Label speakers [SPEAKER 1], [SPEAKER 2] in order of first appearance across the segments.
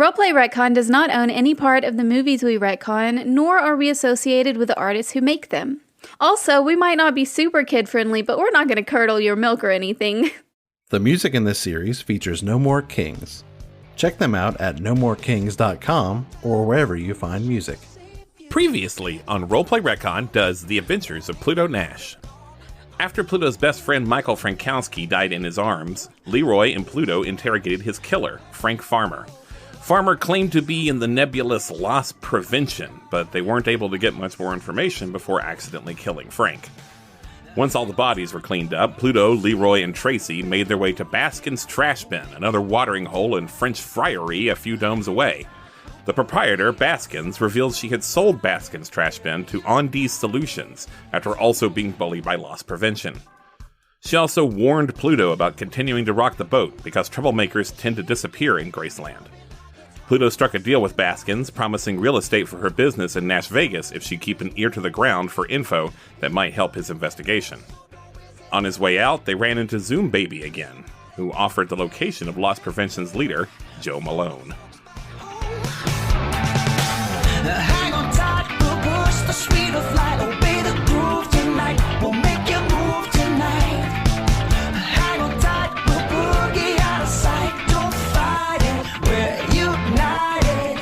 [SPEAKER 1] Roleplay Retcon does not own any part of the movies we retcon, nor are we associated with the artists who make them. Also, we might not be super kid-friendly, but we're not going to curdle your milk or anything.
[SPEAKER 2] The music in this series features No More Kings. Check them out at nomorekings.com or wherever you find music.
[SPEAKER 3] Previously on Roleplay Retcon does The Adventures of Pluto Nash. After Pluto's best friend Michael Frankowski died in his arms, Leroy and Pluto interrogated his killer, Frank Farmer. Farmer claimed to be in the nebulous loss prevention, but they weren't able to get much more information before accidentally killing Frank. Once all the bodies were cleaned up, Pluto, Leroy, and Tracy made their way to Baskin's Trash Bin, another watering hole in French Friary a few domes away. The proprietor, Baskins, revealed she had sold Baskin's Trash Bin to Ondee's Solutions after also being bullied by loss prevention. She also warned Pluto about continuing to rock the boat because troublemakers tend to disappear in Graceland. Pluto struck a deal with Baskins, promising real estate for her business in Nash Vegas if she'd keep an ear to the ground for info that might help his investigation. On his way out, they ran into Zoom Baby again, who offered the location of loss prevention's leader, Jo Malone.
[SPEAKER 4] Hang on tight, we'll push the speed of light. Obey the groove tonight. We'll make you move tonight. Hang on tight, we'll boogie out of sight. Don't fight it, we're united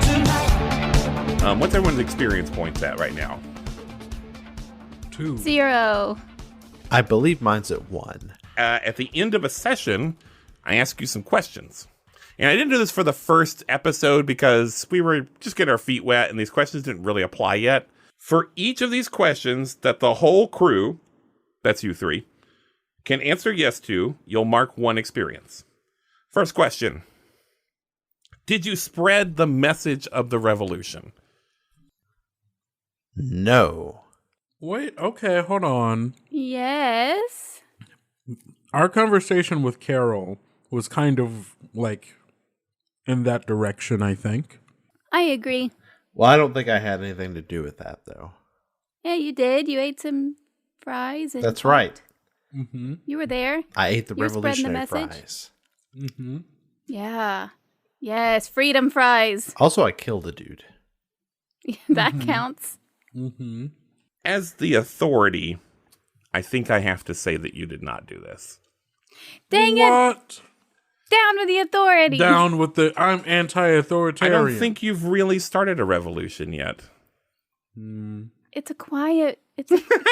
[SPEAKER 4] tonight.
[SPEAKER 3] What's everyone's experience points at right now?
[SPEAKER 5] 2.
[SPEAKER 1] 0.
[SPEAKER 2] I believe mine's at 1.
[SPEAKER 3] At the end of a session, I ask you some questions. And I didn't do this for the first episode because we were just getting our feet wet and these questions didn't really apply yet. For each of these questions that the whole crew, that's you three, can answer yes to, you'll mark 1 experience. First question. Did you spread the message of the revolution?
[SPEAKER 2] No.
[SPEAKER 5] Wait, okay, hold on.
[SPEAKER 1] Yes.
[SPEAKER 5] Our conversation with Carol was kind of like in that direction, I think.
[SPEAKER 1] I agree.
[SPEAKER 2] Well, I don't think I had anything to do with that, though.
[SPEAKER 1] Yeah, you did. You ate some fries. And
[SPEAKER 2] That's right.
[SPEAKER 5] Mm-hmm.
[SPEAKER 1] You were there.
[SPEAKER 2] I ate the
[SPEAKER 1] You were spreading the
[SPEAKER 2] revolutionary
[SPEAKER 1] message?
[SPEAKER 2] fries.
[SPEAKER 5] Mm-hmm.
[SPEAKER 1] Yeah. Yes, freedom fries.
[SPEAKER 2] Also, I killed a dude.
[SPEAKER 1] That counts.
[SPEAKER 5] Mm-hmm.
[SPEAKER 3] As the authority, I think I have to say that you did not do this.
[SPEAKER 1] Dang it.
[SPEAKER 5] What?
[SPEAKER 1] Down with the authority.
[SPEAKER 5] Down with the I'm
[SPEAKER 3] I
[SPEAKER 5] anti-authoritarian.
[SPEAKER 3] don't think you've really started a revolution yet.
[SPEAKER 1] It's a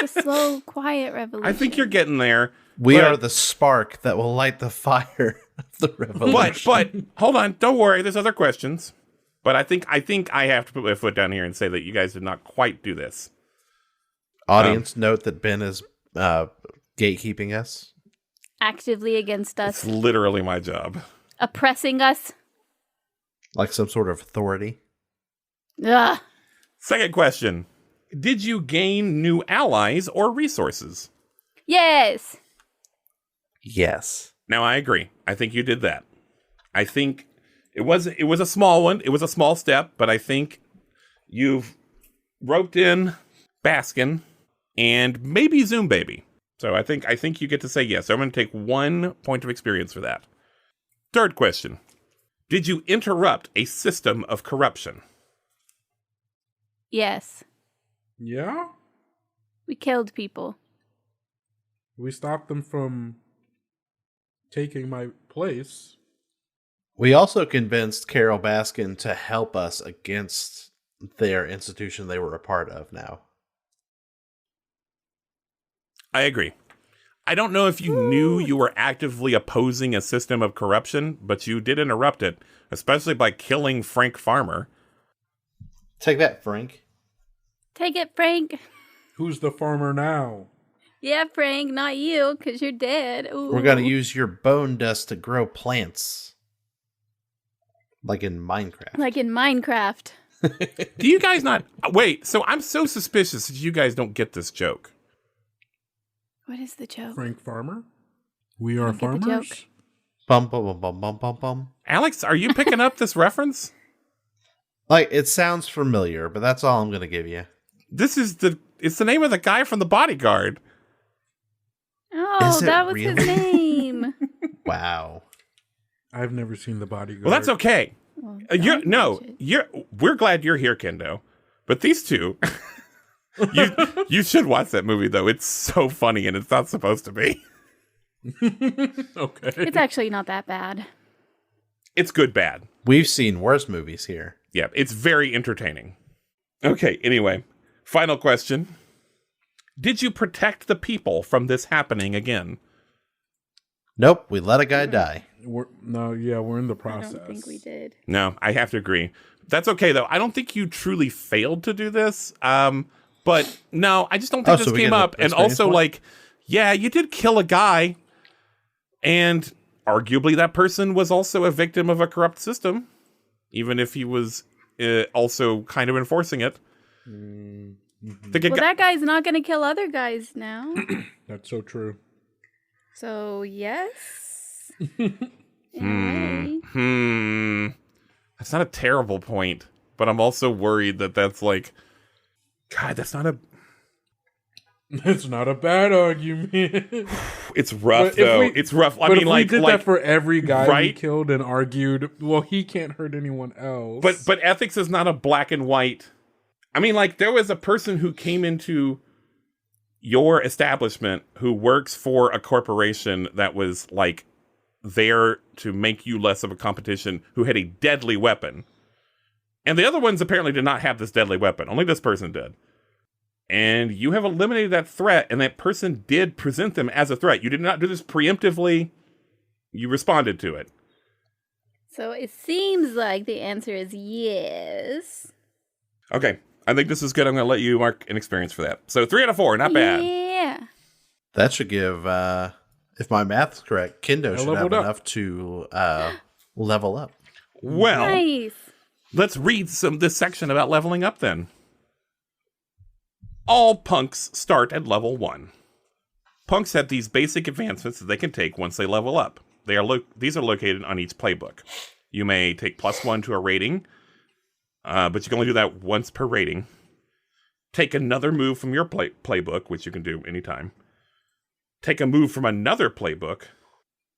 [SPEAKER 1] slow, quiet revolution.
[SPEAKER 3] I think you're getting there.
[SPEAKER 2] We
[SPEAKER 3] but-
[SPEAKER 2] are the spark that will light the fire of the revolution.
[SPEAKER 3] But hold on, don't worry. There's other questions. But I think I have to put my foot down here and say that you guys did not quite do this.
[SPEAKER 2] Audience, note that Ben is gatekeeping us.
[SPEAKER 1] Actively against
[SPEAKER 3] It's
[SPEAKER 1] us.
[SPEAKER 3] literally my job.
[SPEAKER 1] Oppressing us.
[SPEAKER 2] Like some sort of authority.
[SPEAKER 1] Ugh.
[SPEAKER 3] Second question. Did you gain new allies or resources?
[SPEAKER 1] Yes.
[SPEAKER 2] Yes.
[SPEAKER 3] Now, I agree. I think you did that. I think it was a small one. It was a small step, but I think you've roped in Baskin and maybe Zoom Baby. So I think you get to say yes. So I'm going to take 1 point of experience for that. Third question. Did you interrupt a system of corruption?
[SPEAKER 1] Yes.
[SPEAKER 5] Yeah?
[SPEAKER 1] We killed people.
[SPEAKER 5] We stopped them from taking my place.
[SPEAKER 2] We also convinced Carol Baskin to help us against their institution they were a part of now.
[SPEAKER 3] I agree. I don't know if you knew you were actively opposing a system of corruption, but you did interrupt it, especially by killing Frank Farmer.
[SPEAKER 2] Take that, Frank.
[SPEAKER 1] Take it, Frank.
[SPEAKER 5] Who's the farmer now?
[SPEAKER 1] Yeah, Frank, not you, because you're dead. Ooh.
[SPEAKER 2] We're going to use your bone dust to grow plants. Like in Minecraft.
[SPEAKER 1] Like in Minecraft.
[SPEAKER 3] Do you guys not... Wait, so I'm so suspicious that you guys don't get this joke.
[SPEAKER 1] What is the joke?
[SPEAKER 5] Frank Farmer? We are
[SPEAKER 1] I get the
[SPEAKER 5] farmers?
[SPEAKER 1] joke.
[SPEAKER 2] Bum, bum, bum, bum, bum, bum, bum.
[SPEAKER 3] Alex, are you picking up this reference?
[SPEAKER 2] Like, it sounds familiar, but that's all I'm going to give you.
[SPEAKER 3] It's the name of the guy from The Bodyguard.
[SPEAKER 1] Oh,
[SPEAKER 2] Is it
[SPEAKER 1] that was
[SPEAKER 2] really?
[SPEAKER 1] his name.
[SPEAKER 2] Wow.
[SPEAKER 5] I've never seen The Bodyguard.
[SPEAKER 3] Well, that's okay.
[SPEAKER 1] Well,
[SPEAKER 3] we're glad you're here, Kendo. But these two, you should watch that movie though. It's so funny and it's not supposed to be.
[SPEAKER 5] Okay.
[SPEAKER 1] it's actually not that bad.
[SPEAKER 3] It's good bad.
[SPEAKER 2] We've seen worse movies here.
[SPEAKER 3] Yeah, it's very entertaining. Okay, anyway, final question. Did you protect the people from this happening again?
[SPEAKER 2] Nope, we let a guy die.
[SPEAKER 5] We're in the
[SPEAKER 1] I
[SPEAKER 5] process.
[SPEAKER 1] don't think we did.
[SPEAKER 3] No, I have to agree. That's okay, though. I don't think you truly failed to do this. But no, I just don't think this came up. And also, like, yeah, you did kill a guy. And arguably that person was also a victim of a corrupt system. Even if he was also kind of enforcing it.
[SPEAKER 1] Well, that guy's not going to kill other guys now.
[SPEAKER 5] That's so true.
[SPEAKER 1] So, yes. In a way.
[SPEAKER 3] That's not a terrible point, but I'm also worried that that's like, God, that's not a...
[SPEAKER 5] It's not a bad argument.
[SPEAKER 3] It's rough, though. It's rough. I mean,
[SPEAKER 5] we did
[SPEAKER 3] like
[SPEAKER 5] that for every guy we
[SPEAKER 3] right?
[SPEAKER 5] killed and argued, well, he can't hurt anyone else.
[SPEAKER 3] But ethics is not a black and white. I mean, like, there was a person who came into your establishment who works for a corporation that was, like, there to make you less of a competition, who had a deadly weapon. And the other ones apparently did not have this deadly weapon. Only this person did. And you have eliminated that threat, and that person did present them as a threat. You did not do this preemptively. You responded to it.
[SPEAKER 1] So, it seems like the answer is yes.
[SPEAKER 3] Okay. I think this is good. I'm going to let you mark an experience for that. So 3 out of 4, not bad.
[SPEAKER 1] Yeah.
[SPEAKER 2] That should give, if my math's correct, Kendo should have
[SPEAKER 5] leveled up.
[SPEAKER 2] enough to level up.
[SPEAKER 3] Well,
[SPEAKER 1] Nice.
[SPEAKER 3] let's read this section about leveling up then. All punks start at level 1. Punks have these basic advancements that they can take once they level up. These are located on each playbook. You may take +1 to a rating, but you can only do that once per rating. Take another move from your playbook, which you can do anytime. Take a move from another playbook.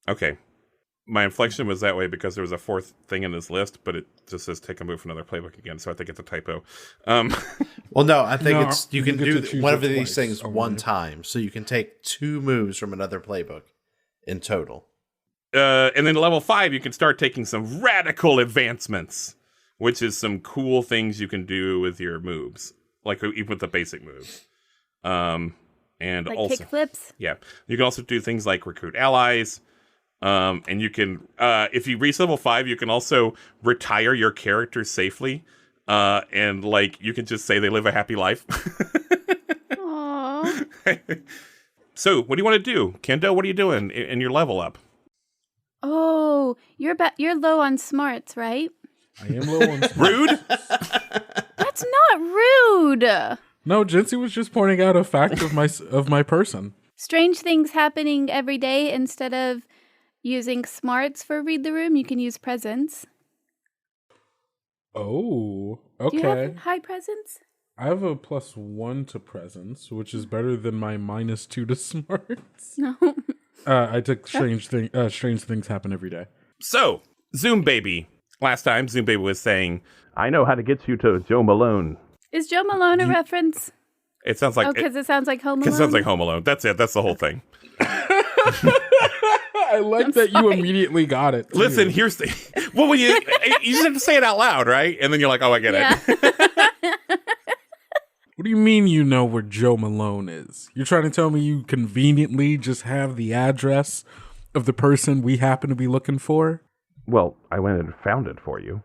[SPEAKER 3] Okay. My inflection was that way because there was a fourth thing in this list, but it just says take a move from another playbook again, so I think it's a typo.
[SPEAKER 2] Well, no, I think it's you can
[SPEAKER 5] get
[SPEAKER 2] do
[SPEAKER 5] to choose
[SPEAKER 2] one
[SPEAKER 5] it
[SPEAKER 2] of these
[SPEAKER 5] twice
[SPEAKER 2] things
[SPEAKER 5] only.
[SPEAKER 2] one time, so you can take 2 moves from another playbook in total.
[SPEAKER 3] And then level 5, you can start taking some radical advancements, which is some cool things you can do with your moves, like even with the basic moves. And
[SPEAKER 1] Like
[SPEAKER 3] also,
[SPEAKER 1] kickflips?
[SPEAKER 3] yeah, you can also do things like recruit allies. And you can, if you reach level 5, you can also retire your character safely. And like, you can just say they live a happy life.
[SPEAKER 1] Aww.
[SPEAKER 3] So what do you want to do? Kendo, what are you doing in your level up?
[SPEAKER 1] Oh, you're low on smarts, right?
[SPEAKER 5] I am low on
[SPEAKER 3] Rude?
[SPEAKER 1] That's not rude.
[SPEAKER 5] No, Jincy was just pointing out a fact of my person.
[SPEAKER 1] Strange things happening every day. Instead of using smarts for read the room, you can use presence.
[SPEAKER 5] Oh,
[SPEAKER 1] Do you
[SPEAKER 5] okay.
[SPEAKER 1] have high presence?
[SPEAKER 5] I have a +1 to presence, which is better than my -2 to smarts.
[SPEAKER 1] No.
[SPEAKER 5] I took strange things happen every day.
[SPEAKER 3] So, Zoom Baby. Last time, Zoom Baby was saying, I know how to get you to Jo Malone.
[SPEAKER 1] Is Jo Malone a reference?
[SPEAKER 3] It sounds like...
[SPEAKER 1] Oh, because it sounds like Home
[SPEAKER 3] It
[SPEAKER 1] Alone?
[SPEAKER 3] sounds like Home Alone. That's it. That's the whole thing.
[SPEAKER 5] I like that you immediately got it. too.
[SPEAKER 3] Listen, here's the... Well, when you just have to say it out loud, right? And then you're like, oh, I get it.
[SPEAKER 5] What do you mean you know where Jo Malone is? You're trying to tell me you conveniently just have the address of the person we happen to be looking for?
[SPEAKER 3] Well, I went and found it for you.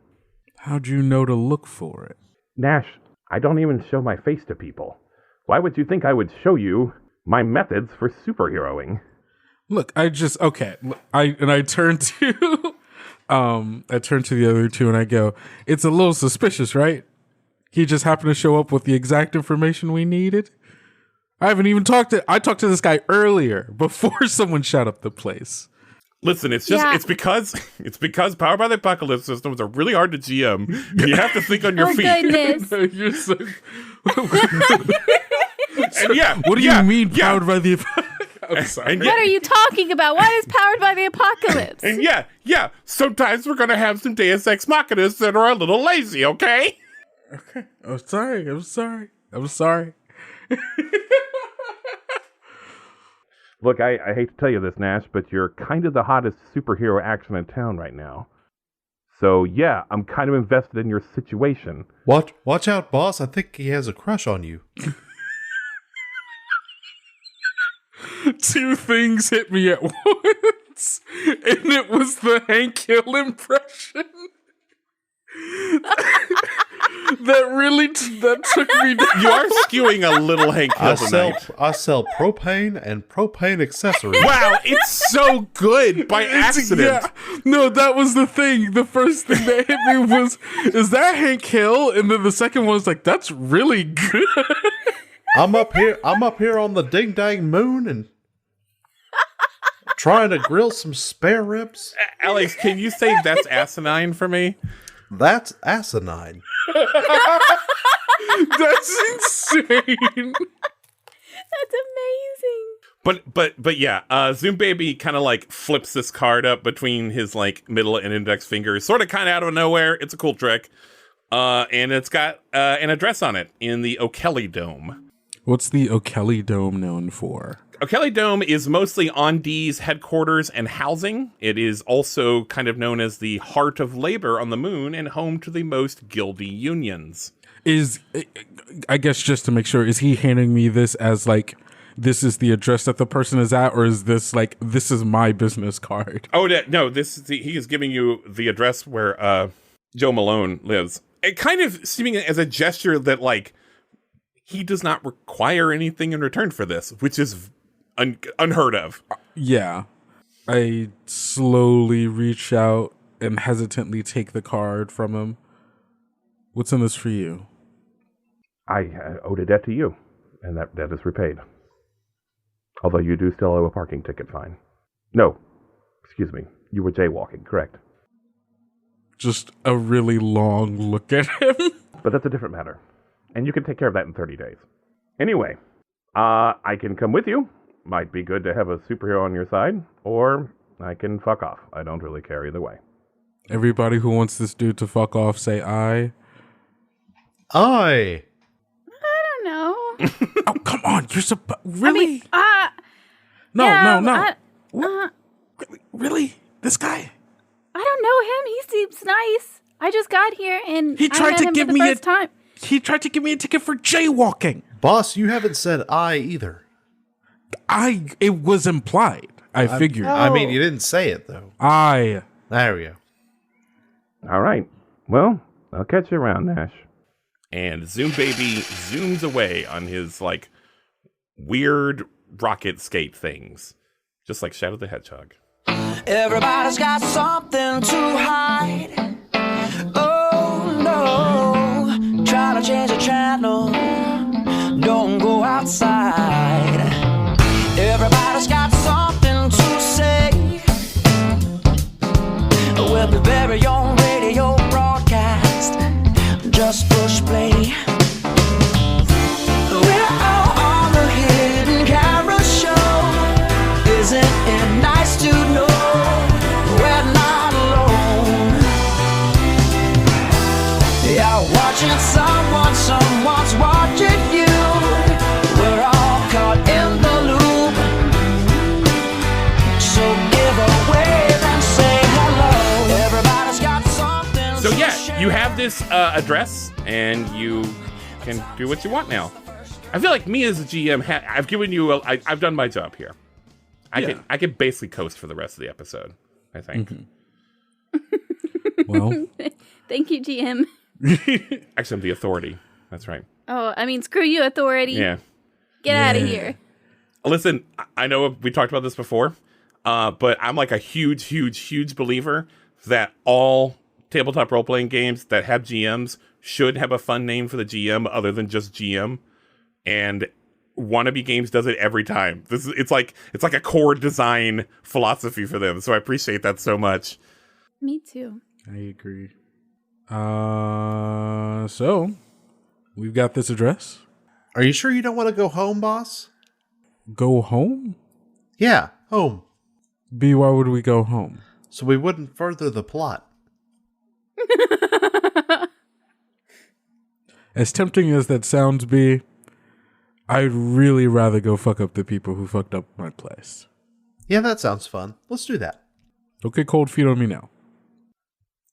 [SPEAKER 5] How'd you know to look for it?
[SPEAKER 3] Nash, I don't even show my face to people. Why would you think I would show you my methods for superheroing?
[SPEAKER 5] Look, I turn to I turn to the other two and I go, it's a little suspicious, right? He just happened to show up with the exact information we needed. I talked to this guy earlier before someone shot up the place.
[SPEAKER 3] Listen, it's because Powered by the Apocalypse systems are really hard to GM. And you have to think on your feet.
[SPEAKER 1] Goodness.
[SPEAKER 5] You're so...
[SPEAKER 3] And yeah,
[SPEAKER 5] What do you mean powered by the I'm sorry.
[SPEAKER 3] And
[SPEAKER 1] What are you talking about? What is powered by the apocalypse?
[SPEAKER 3] And yeah, sometimes we're going to have some Deus Ex Machinas that are a little lazy, okay?
[SPEAKER 5] I'm sorry.
[SPEAKER 3] Look, I hate to tell you this, Nash, but you're kind of the hottest superhero action in town right now. So, yeah, I'm kind of invested in your situation.
[SPEAKER 2] Watch out, boss. I think he has a crush on you.
[SPEAKER 5] Two things hit me at once, and it was the Hank Hill impression. that took me down.
[SPEAKER 3] You are skewing a little Hank Hill tonight.
[SPEAKER 2] I sell propane and propane accessories.
[SPEAKER 3] Wow, it's so good by accident.
[SPEAKER 5] Yeah. No, that was the thing. The first thing that hit me was, is that Hank Hill? And then the second one was like, that's really good.
[SPEAKER 2] I'm up here on the ding dang moon and trying to grill some spare ribs.
[SPEAKER 3] Alex, can you say that's asinine for me?
[SPEAKER 2] That's asinine.
[SPEAKER 5] That's insane.
[SPEAKER 1] That's amazing.
[SPEAKER 3] But yeah, Zoom Baby kind of like flips this card up between his like middle and index fingers, sort of kind of out of nowhere. It's a cool trick. And it's got an address on it in the O'Kelly Dome.
[SPEAKER 5] What's the O'Kelly Dome known for?
[SPEAKER 3] O'Kelly Dome is mostly OnD's headquarters and housing. It is also kind of known as the heart of labor on the moon and home to the most guilty unions.
[SPEAKER 5] I guess just to make sure, is he handing me this as like, this is the address that the person is at, or is this like, this is my business card?
[SPEAKER 3] Oh, no, he is giving you the address where Jo Malone lives. It kind of seeming as a gesture that like, he does not require anything in return for this, which is unheard of.
[SPEAKER 5] Yeah. I slowly reach out and hesitantly take the card from him. What's in this for you?
[SPEAKER 3] I owed a debt to you, and that debt is repaid. Although you do still owe a parking ticket fine. No, excuse me. You were jaywalking, correct?
[SPEAKER 5] Just a really long look at him.
[SPEAKER 3] But that's a different matter. And you can take care of that in 30 days. Anyway, I can come with you. Might be good to have a superhero on your side. Or I can fuck off. I don't really care either way.
[SPEAKER 5] Everybody who wants this dude to fuck off, say aye.
[SPEAKER 2] Aye.
[SPEAKER 1] I don't know.
[SPEAKER 5] Oh, come on. You're supposed... Really?
[SPEAKER 1] No.
[SPEAKER 5] Really? This guy?
[SPEAKER 1] I don't know him. He seems nice. I just got here and
[SPEAKER 5] He tried
[SPEAKER 1] I met
[SPEAKER 5] to
[SPEAKER 1] him
[SPEAKER 5] give
[SPEAKER 1] for the
[SPEAKER 5] me
[SPEAKER 1] first time.
[SPEAKER 5] He tried to give me a ticket for jaywalking.
[SPEAKER 2] Boss, you haven't said I either.
[SPEAKER 5] It was implied. I figured.
[SPEAKER 2] I mean, you didn't say it, though.
[SPEAKER 5] I.
[SPEAKER 2] There we go.
[SPEAKER 3] All right. Well, I'll catch you around, Nash. And Zoom Baby zooms away on his, like, weird rocket skate things. Just like Shadow the Hedgehog.
[SPEAKER 4] Everybody's got something to hide. Oh no, try to change the channel. Don't go outside. Everybody's got something to say. With the very own radio broadcast, just push play. We're all on the hidden camera show. Isn't it nice to know we're not alone? You're watching someone's watching you. We're all caught in the loop. So give a wave and say hello. Everybody's got something.
[SPEAKER 3] So yeah, you have this address, and you can do what you want now. I feel like me as a GM, I've given you, I've done my job here. I can basically coast for the rest of the episode, I think.
[SPEAKER 5] Mm-hmm. Well,
[SPEAKER 1] Thank you, GM.
[SPEAKER 3] Actually, I'm the authority. That's right.
[SPEAKER 1] Oh, I mean, screw you, authority.
[SPEAKER 3] Yeah.
[SPEAKER 1] Get out of here.
[SPEAKER 3] Listen, I know we talked about this before, but I'm like a huge believer that all tabletop role-playing games that have GMs should have a fun name for the GM other than just GM. And Wannabe Games does it every time. It's like a core design philosophy for them. So I appreciate that so much.
[SPEAKER 1] Me too.
[SPEAKER 5] I agree. So we've got this address.
[SPEAKER 2] Are you sure you don't want to go home, boss?
[SPEAKER 5] Go home?
[SPEAKER 2] Yeah, home.
[SPEAKER 5] B, why would we go home?
[SPEAKER 2] So we wouldn't further the plot.
[SPEAKER 5] As tempting as that sounds, B, I'd really rather go fuck up the people who fucked up my place.
[SPEAKER 2] Yeah, that sounds fun. Let's do that.
[SPEAKER 5] Okay, cold feet on me now.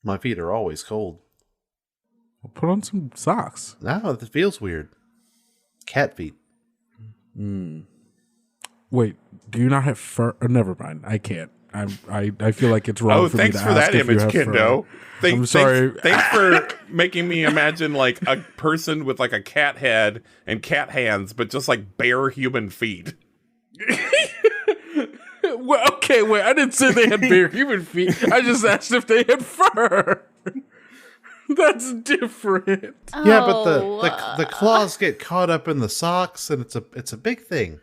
[SPEAKER 2] My feet are always cold.
[SPEAKER 5] I'll put on some socks.
[SPEAKER 2] No, it feels weird. Cat feet.
[SPEAKER 5] Wait, do you not have fur? Never mind. I can't. I feel like it's wrong for me to
[SPEAKER 3] thanks
[SPEAKER 5] ask
[SPEAKER 3] for that
[SPEAKER 5] if you
[SPEAKER 3] image,
[SPEAKER 5] have
[SPEAKER 3] Kendo.
[SPEAKER 5] fur. I'm sorry.
[SPEAKER 3] Thanks for making me imagine like a person with like a cat head and cat hands, but just like bare human feet.
[SPEAKER 5] Well, okay, wait. I didn't say they had bare human feet. I just asked if they had fur. That's different.
[SPEAKER 2] Yeah, but the claws get caught up in the socks, and it's a big thing.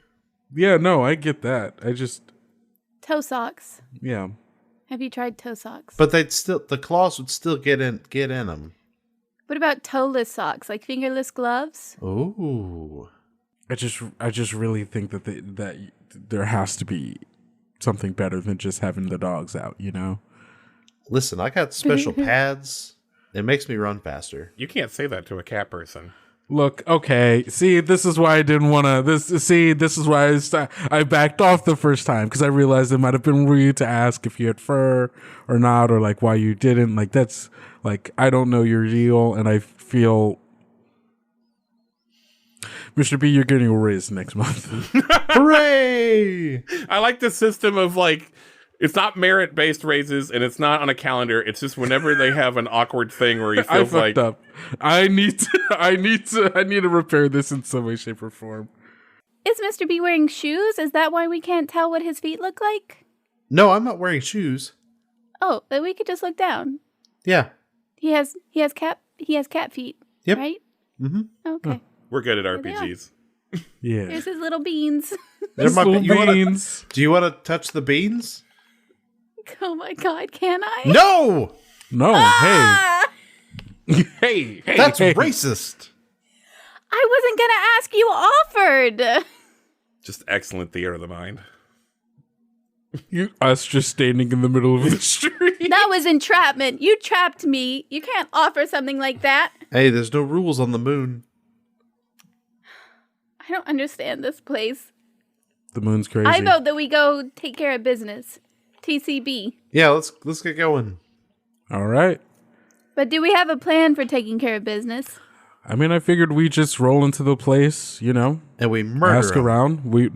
[SPEAKER 5] Yeah, no, I get that. I just,
[SPEAKER 1] Toe socks.
[SPEAKER 5] yeah.
[SPEAKER 1] Have you tried toe socks?
[SPEAKER 2] But the claws would still get in them.
[SPEAKER 1] What about toeless socks, like fingerless gloves?
[SPEAKER 2] Ooh.
[SPEAKER 5] I just really think that there has to be something better than just having the dogs out, you know?
[SPEAKER 2] Listen, I got special pads. It makes me run faster.
[SPEAKER 3] You can't say that to a cat person.
[SPEAKER 5] Look, okay. See, this is why I didn't want to. This is why I backed off the first time, because I realized it might have been rude to ask if you had fur or not, or like why you didn't. Like that's like I don't know your deal, and I feel, Mr. B, you're getting a raise next month.
[SPEAKER 2] Hooray!
[SPEAKER 3] I like the system of like, it's not merit-based raises, and it's not on a calendar. It's just whenever they have an awkward thing where he
[SPEAKER 5] I
[SPEAKER 3] feels
[SPEAKER 5] fucked
[SPEAKER 3] like,
[SPEAKER 5] up. I need to repair this in some way, shape, or form.
[SPEAKER 1] Is Mr. B wearing shoes? Is that why we can't tell what his feet look like?
[SPEAKER 2] No, I'm not wearing shoes.
[SPEAKER 1] Oh, then we could just look down.
[SPEAKER 2] Yeah.
[SPEAKER 1] He has cat feet.
[SPEAKER 2] Yep.
[SPEAKER 1] Right?
[SPEAKER 2] Mm-hmm.
[SPEAKER 1] Okay.
[SPEAKER 3] we're good at
[SPEAKER 1] they are.
[SPEAKER 3] RPGs.
[SPEAKER 5] Yeah.
[SPEAKER 1] Here's his little beans.
[SPEAKER 5] These
[SPEAKER 2] There might
[SPEAKER 5] little
[SPEAKER 2] be- you wanna-
[SPEAKER 5] beans.
[SPEAKER 2] Do you want to touch the beans?
[SPEAKER 1] Oh my god, can I?
[SPEAKER 2] No!
[SPEAKER 5] No,
[SPEAKER 1] Ah!
[SPEAKER 5] hey,
[SPEAKER 2] That's
[SPEAKER 5] hey.
[SPEAKER 2] racist.
[SPEAKER 1] I wasn't gonna ask, you offered.
[SPEAKER 3] Just excellent theater of the mind.
[SPEAKER 5] Us just standing in the middle of the street.
[SPEAKER 1] That was entrapment. You trapped me. You can't offer something like that.
[SPEAKER 2] Hey, there's no rules on the moon.
[SPEAKER 1] I don't understand this place.
[SPEAKER 5] The moon's crazy.
[SPEAKER 1] I vote that we go take care of business. TCB.
[SPEAKER 2] Yeah, let's get going.
[SPEAKER 5] All right.
[SPEAKER 1] But do we have a plan for taking care of business?
[SPEAKER 5] I mean, I figured we just roll into the place, you know,
[SPEAKER 2] And we murder
[SPEAKER 5] ask
[SPEAKER 2] 'em.
[SPEAKER 5] around. We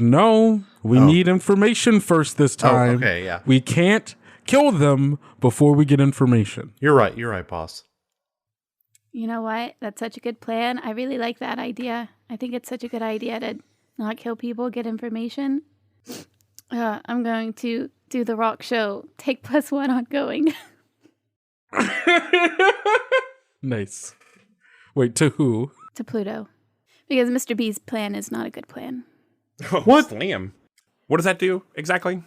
[SPEAKER 5] need information first this time.
[SPEAKER 2] okay, yeah.
[SPEAKER 5] We can't kill them before we get information.
[SPEAKER 2] You're right, boss.
[SPEAKER 1] You know what? That's such a good plan. I really like that idea. I think it's such a good idea to not kill people, get information. I'm going to do the rock show. Take +1 on going.
[SPEAKER 5] Nice. Wait, to who?
[SPEAKER 1] To Pluto. Because Mr. B's plan is not a good plan.
[SPEAKER 2] What?
[SPEAKER 3] Slam. What does that do exactly?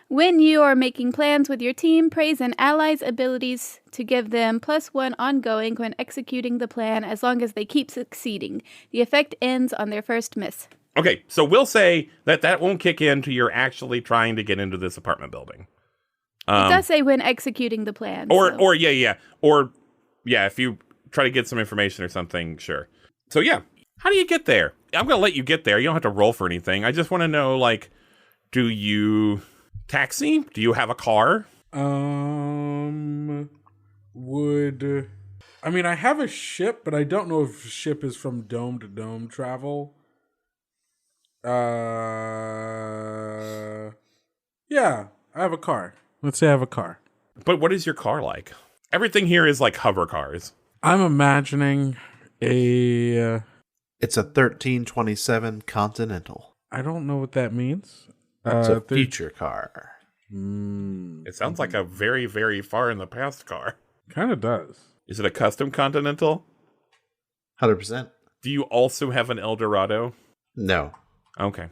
[SPEAKER 1] When you are making plans with your team, praise an ally's abilities to give them +1 ongoing when executing the plan as long as they keep succeeding. The effect ends on their first miss.
[SPEAKER 3] Okay, so we'll say that won't kick in till you're actually trying to get into this apartment building.
[SPEAKER 1] It does say when executing the plan. so-
[SPEAKER 3] Or if you try to get some information or something, sure. So yeah, how do you get there? I'm gonna let you get there. You don't have to roll for anything. I just want to know, like, do you taxi? Do you have a car?
[SPEAKER 5] I mean, I have a ship, but I don't know if ship is from dome to dome travel. Yeah, I have a car. Let's say I have a car.
[SPEAKER 3] But what is your car like? Everything here is like hover cars.
[SPEAKER 5] I'm imagining a,
[SPEAKER 2] It's a 1327 Continental.
[SPEAKER 5] I don't know what that means.
[SPEAKER 2] It's a future car.
[SPEAKER 3] It sounds like a very, very far in the past car.
[SPEAKER 5] Kind of does.
[SPEAKER 3] Is it a custom Continental?
[SPEAKER 2] 100%.
[SPEAKER 3] Do you also have an Eldorado?
[SPEAKER 2] No.
[SPEAKER 3] Okay.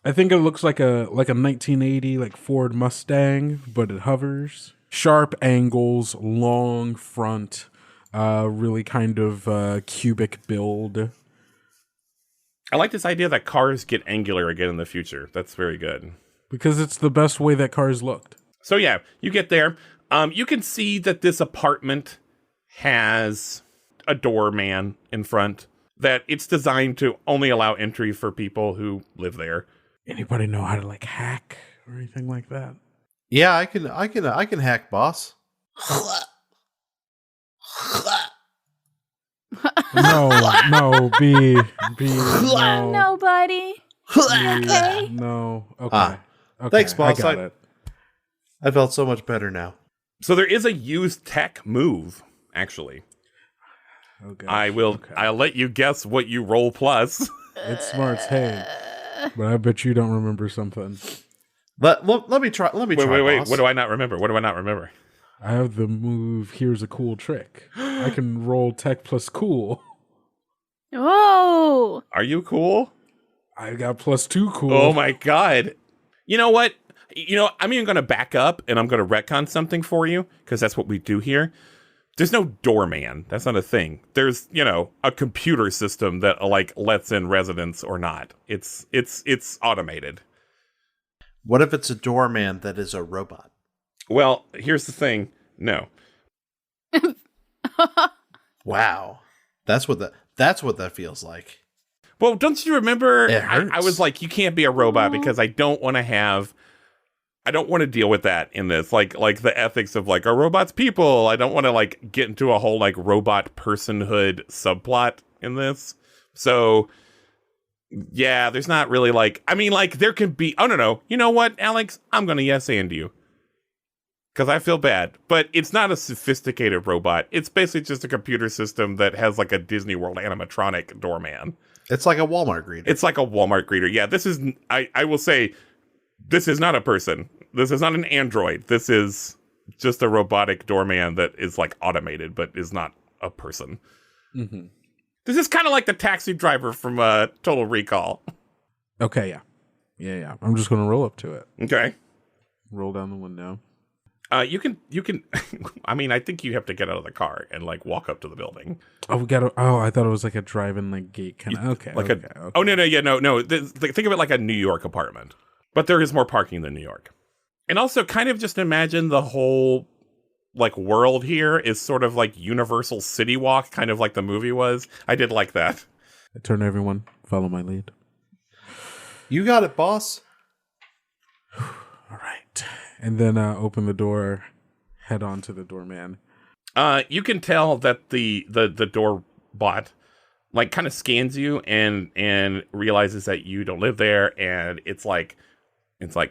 [SPEAKER 5] I think it looks like a 1980 like Ford Mustang, but it hovers. Sharp angles, long front, really kind of cubic build.
[SPEAKER 3] I like this idea that cars get angular again in the future. That's very good.
[SPEAKER 5] Because it's the best way that cars looked.
[SPEAKER 3] So yeah, you get there. You can see that this apartment has a doorman in front. That it's designed to only allow entry for people who live there.
[SPEAKER 5] Anybody know how to like hack or anything like that?
[SPEAKER 2] Yeah, I can hack, boss.
[SPEAKER 5] No, B, no.
[SPEAKER 1] Nobody. Okay.
[SPEAKER 5] No, okay. Okay,
[SPEAKER 2] Thanks, boss.
[SPEAKER 5] I got it.
[SPEAKER 2] I felt so much better now.
[SPEAKER 3] So there is a use tech move, actually.
[SPEAKER 5] Okay.
[SPEAKER 3] I'll let you guess what you roll plus.
[SPEAKER 5] It's smart's hey, but I bet you don't remember something.
[SPEAKER 2] Let me try.
[SPEAKER 3] Wait.
[SPEAKER 2] Boss.
[SPEAKER 3] What do I not remember?
[SPEAKER 5] I have the move. Here's a cool trick. I can roll tech plus cool.
[SPEAKER 1] Oh.
[SPEAKER 3] Are you cool?
[SPEAKER 5] I got +2 cool.
[SPEAKER 3] Oh my god. You know what? I'm even going to back up and I'm going to retcon something for you because that's what we do here. There's no doorman. That's not a thing. There's, a computer system that lets in residents or not. It's automated.
[SPEAKER 2] What if it's a doorman that is a robot?
[SPEAKER 3] Well, here's the thing. No.
[SPEAKER 2] Wow. That's what that feels like.
[SPEAKER 3] Well, don't you remember?
[SPEAKER 2] It hurts.
[SPEAKER 3] I was like, you can't be a robot because I don't want to deal with that in this. Like the ethics of are robots people? I don't want to get into a whole robot personhood subplot in this. So yeah, there's not really there can be, oh no. You know what, Alex? I'm going to yes and you. Because I feel bad. But it's not a sophisticated robot. It's basically just a computer system that has a Disney World animatronic doorman.
[SPEAKER 2] It's like a Walmart greeter.
[SPEAKER 3] It's like a Walmart greeter. Yeah, this is, I will say, this is not a person. This is not an android. This is just a robotic doorman that is automated, but is not a person.
[SPEAKER 5] Mm-hmm.
[SPEAKER 3] This is kind of like the taxi driver from Total Recall.
[SPEAKER 5] Okay, yeah. Yeah. I'm just going to roll up to it.
[SPEAKER 3] Okay.
[SPEAKER 5] Roll down the window.
[SPEAKER 3] You can, I mean, I think you have to get out of the car and walk up to the building.
[SPEAKER 5] Oh, I thought it was a drive-in gate kind of. Okay. Okay.
[SPEAKER 3] Oh, no. Think of it like a New York apartment. But there is more parking than New York. And also kind of just imagine the whole world here is sort of Universal City Walk, kind of like the movie was. I did like that.
[SPEAKER 5] I turn everyone, follow my lead.
[SPEAKER 2] You got it, boss.
[SPEAKER 5] All right. And then open the door, head on to the doorman.
[SPEAKER 3] You can tell that the door bot kind of scans you and realizes that you don't live there, and it's like,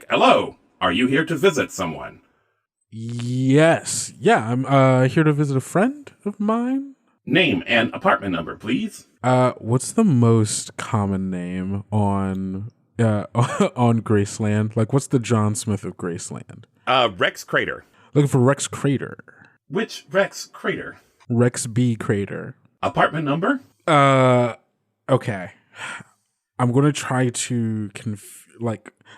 [SPEAKER 3] hello, are you here to visit someone?
[SPEAKER 5] Yes. Yeah, I'm here to visit a friend of mine.
[SPEAKER 3] Name and apartment number, please.
[SPEAKER 5] What's the most common name on Graceland? What's the John Smith of Graceland?
[SPEAKER 3] Rex Crater.
[SPEAKER 5] Looking for Rex Crater.
[SPEAKER 3] Which Rex Crater?
[SPEAKER 5] Rex B Crater.
[SPEAKER 3] Apartment number?
[SPEAKER 5] Okay. I'm going to try to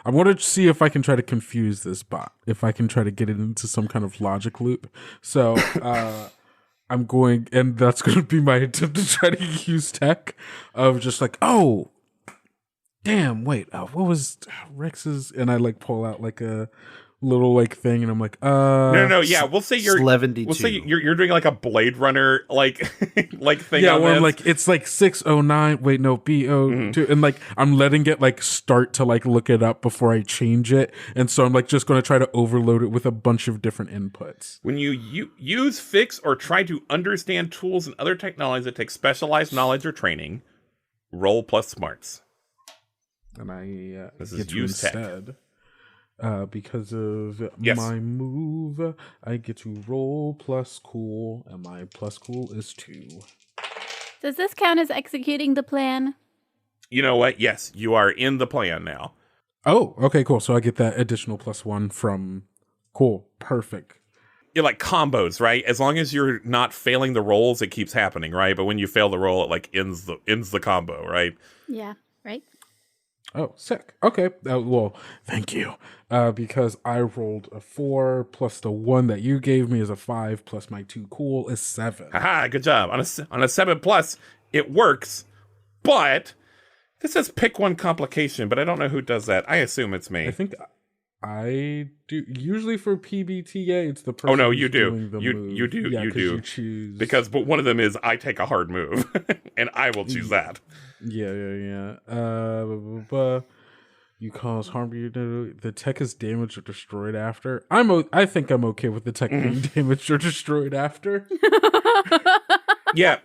[SPEAKER 5] I'm going to see if I can try to confuse this bot. If I can try to get it into some kind of logic loop. So, I'm going, and that's going to be my attempt to try to use tech of just oh, damn, wait, what was Rex's? And I pull out a little thing, and I'm
[SPEAKER 3] no, yeah, we'll say you're
[SPEAKER 2] 72.
[SPEAKER 3] We'll say you're doing a Blade Runner thing.
[SPEAKER 5] Yeah,
[SPEAKER 3] on
[SPEAKER 5] well,
[SPEAKER 3] this.
[SPEAKER 5] it's 609. Wait, no, BO2, and I'm letting it start to look it up before I change it, and so I'm just going to try to overload it with a bunch of different inputs.
[SPEAKER 3] When you use, fix, or try to understand tools and other technologies that take specialized knowledge or training, roll plus smarts.
[SPEAKER 5] And I
[SPEAKER 3] This
[SPEAKER 5] get
[SPEAKER 3] is
[SPEAKER 5] to
[SPEAKER 3] use tech.
[SPEAKER 5] instead, because of
[SPEAKER 3] Yes.
[SPEAKER 5] my move, I get to roll plus cool, and my plus cool is 2.
[SPEAKER 1] Does this count as executing the plan?
[SPEAKER 3] You know what? Yes, you are in the plan now.
[SPEAKER 5] Oh, okay, cool. So I get that additional +1 from cool. Perfect.
[SPEAKER 3] You're combos, right? As long as you're not failing the rolls, it keeps happening, right? But when you fail the roll, it ends the combo, right?
[SPEAKER 1] Yeah, right?
[SPEAKER 5] Oh, sick. Okay. Well, thank you. Because I rolled a 4 plus the 1 that you gave me is a 5 plus my 2 cool is 7.
[SPEAKER 3] Haha, good job. On a 7+, it works, but this says pick one complication, but I don't know who does that. I assume it's me.
[SPEAKER 5] I think I do usually for PBTA. It's the person.
[SPEAKER 3] Oh no,
[SPEAKER 5] who's
[SPEAKER 3] you do.
[SPEAKER 5] doing the
[SPEAKER 3] You
[SPEAKER 5] move.
[SPEAKER 3] you do.
[SPEAKER 5] Yeah,
[SPEAKER 3] you
[SPEAKER 5] 'cause
[SPEAKER 3] do.
[SPEAKER 5] You choose
[SPEAKER 3] But one of them is I take a hard move, and I will choose that.
[SPEAKER 5] Yeah. You cause harm. The tech is damaged or destroyed after. I think I'm okay with the tech being damaged or destroyed after.
[SPEAKER 3] Yeah.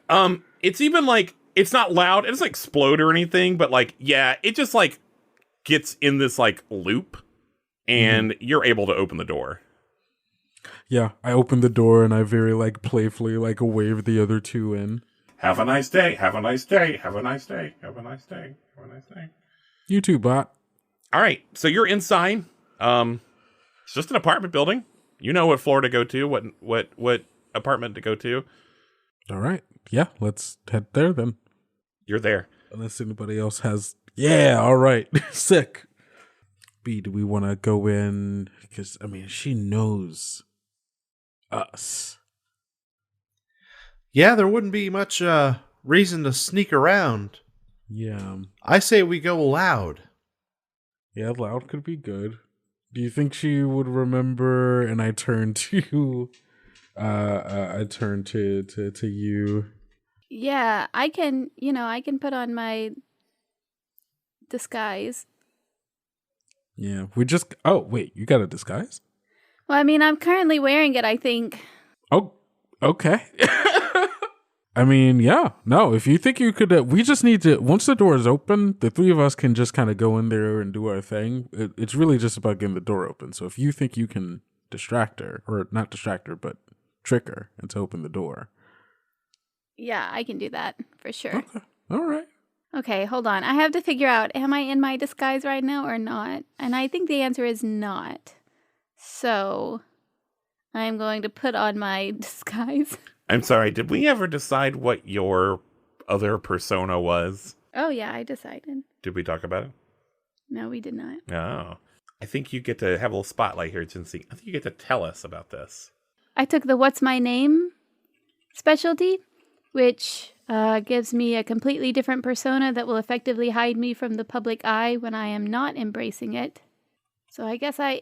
[SPEAKER 3] It's even like it's not loud. It doesn't explode or anything, but like yeah, it just like gets in this like loop, and you're able to open the door.
[SPEAKER 5] Yeah, I opened the door and I very like playfully like wave the other two in.
[SPEAKER 3] Have a nice day. Have a nice day. Have a nice day. Have a nice day. Have a nice day.
[SPEAKER 5] You too, bot.
[SPEAKER 3] All right, so you're inside. It's just an apartment building. You know what floor to go to, what apartment to go to.
[SPEAKER 5] All right. Yeah, let's head there then.
[SPEAKER 3] You're there.
[SPEAKER 5] Unless anybody else has. Yeah, all right. Sick. B, do we want to go in? Because, I mean, she knows us.
[SPEAKER 2] Yeah, there wouldn't be much reason to sneak around.
[SPEAKER 5] Yeah.
[SPEAKER 2] I say we go loud.
[SPEAKER 5] Yeah, loud could be good. Do you think she would remember? And I turn to, to you.
[SPEAKER 1] Yeah, I can, I can put on my disguise.
[SPEAKER 5] Yeah, oh, wait, you got a disguise?
[SPEAKER 1] Well, I mean, I'm currently wearing it, I think.
[SPEAKER 5] Oh, okay. I mean, yeah, no, if you think you could, we just need to, once the door is open, the three of us can just kind of go in there and do our thing. It's really just about getting the door open. So if you think you can distract her, or not distract her, but trick her and to open the door.
[SPEAKER 1] Yeah, I can do that for sure.
[SPEAKER 5] Okay. All right.
[SPEAKER 1] Okay, hold on. I have to figure out, am I in my disguise right now or not? And I think the answer is not. So I'm going to put on my disguise.
[SPEAKER 3] I'm sorry, did we ever decide what your other persona was?
[SPEAKER 1] Oh, yeah, I decided.
[SPEAKER 3] Did we talk about it?
[SPEAKER 1] No, we did not.
[SPEAKER 3] No. I think you get to have a little spotlight here, Jinsey. I think you get to tell us about this.
[SPEAKER 1] I took the What's My Name specialty, which gives me a completely different persona that will effectively hide me from the public eye when I am not embracing it. So I guess I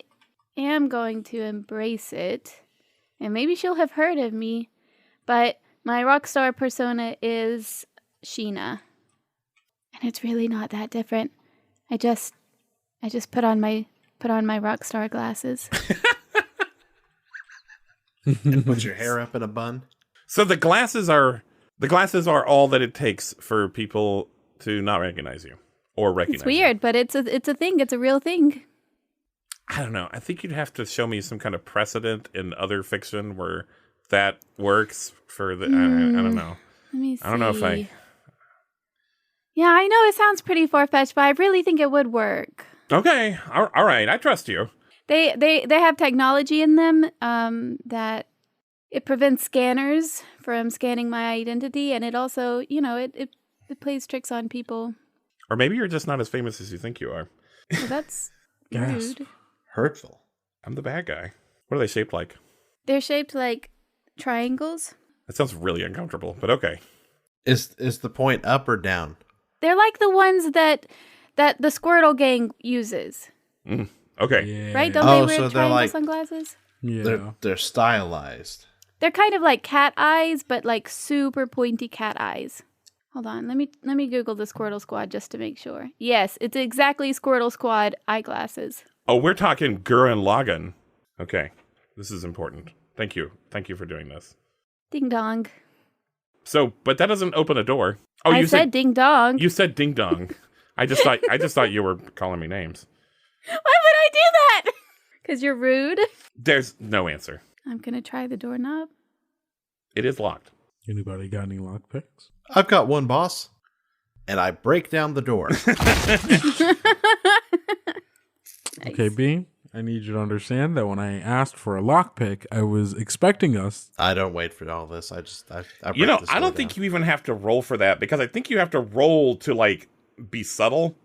[SPEAKER 1] am going to embrace it. And maybe she'll have heard of me. But my rock star persona is Sheena. And it's really not that different. I just put on my rock star glasses.
[SPEAKER 2] And put your hair up in a bun.
[SPEAKER 3] So the glasses are all that it takes for people to not recognize you or recognize
[SPEAKER 1] It's weird, but it's a thing. It's a real thing.
[SPEAKER 3] I don't know. I think you'd have to show me some kind of precedent in other fiction where that works for the. I don't know.
[SPEAKER 1] Let me see.
[SPEAKER 3] I don't know if I.
[SPEAKER 1] Yeah, I know it sounds pretty far-fetched, but I really think it would work.
[SPEAKER 3] Okay. All right. I trust you.
[SPEAKER 1] They have technology in them that it prevents scanners from scanning my identity, and it also, it plays tricks on people.
[SPEAKER 3] Or maybe you're just not as famous as you think you are.
[SPEAKER 1] Well, that's
[SPEAKER 5] Gasp.
[SPEAKER 1] rude.
[SPEAKER 2] Hurtful.
[SPEAKER 3] I'm the bad guy. What are they shaped like?
[SPEAKER 1] They're shaped like triangles.
[SPEAKER 3] That sounds really uncomfortable, but okay.
[SPEAKER 2] Is the point up or down?
[SPEAKER 1] They're like the ones that the Squirtle gang uses.
[SPEAKER 3] Okay.
[SPEAKER 5] Yeah.
[SPEAKER 1] Right? Don't
[SPEAKER 2] Oh,
[SPEAKER 1] they
[SPEAKER 2] so
[SPEAKER 1] wear
[SPEAKER 2] they're
[SPEAKER 1] triangle
[SPEAKER 2] like-
[SPEAKER 1] sunglasses?
[SPEAKER 5] Yeah.
[SPEAKER 2] They're stylized.
[SPEAKER 1] They're kind of like cat eyes, but like super pointy cat eyes. Hold on, let me Google the Squirtle Squad just to make sure. Yes, it's exactly Squirtle Squad eyeglasses.
[SPEAKER 3] Oh, we're talking Gurren Lagann. Okay. This is important. Thank you. Thank you for doing this.
[SPEAKER 1] Ding dong.
[SPEAKER 3] So, but that doesn't open a door. Oh,
[SPEAKER 1] I
[SPEAKER 3] you
[SPEAKER 1] said ding dong.
[SPEAKER 3] You said ding dong. I just thought you were calling me names.
[SPEAKER 1] Why would I do that? Because you're rude.
[SPEAKER 3] There's no answer.
[SPEAKER 1] I'm gonna try the doorknob.
[SPEAKER 3] It is locked.
[SPEAKER 5] Anybody got any lockpicks?
[SPEAKER 2] I've got one, boss. And I break down the door.
[SPEAKER 1] Nice.
[SPEAKER 5] Okay, B, I need you to understand that when I asked for a lockpick, I was expecting us.
[SPEAKER 2] I don't wait for all this. I break this
[SPEAKER 3] I
[SPEAKER 2] door
[SPEAKER 3] don't think
[SPEAKER 2] down.
[SPEAKER 3] you even have to roll for that because I think you have to roll to like be subtle.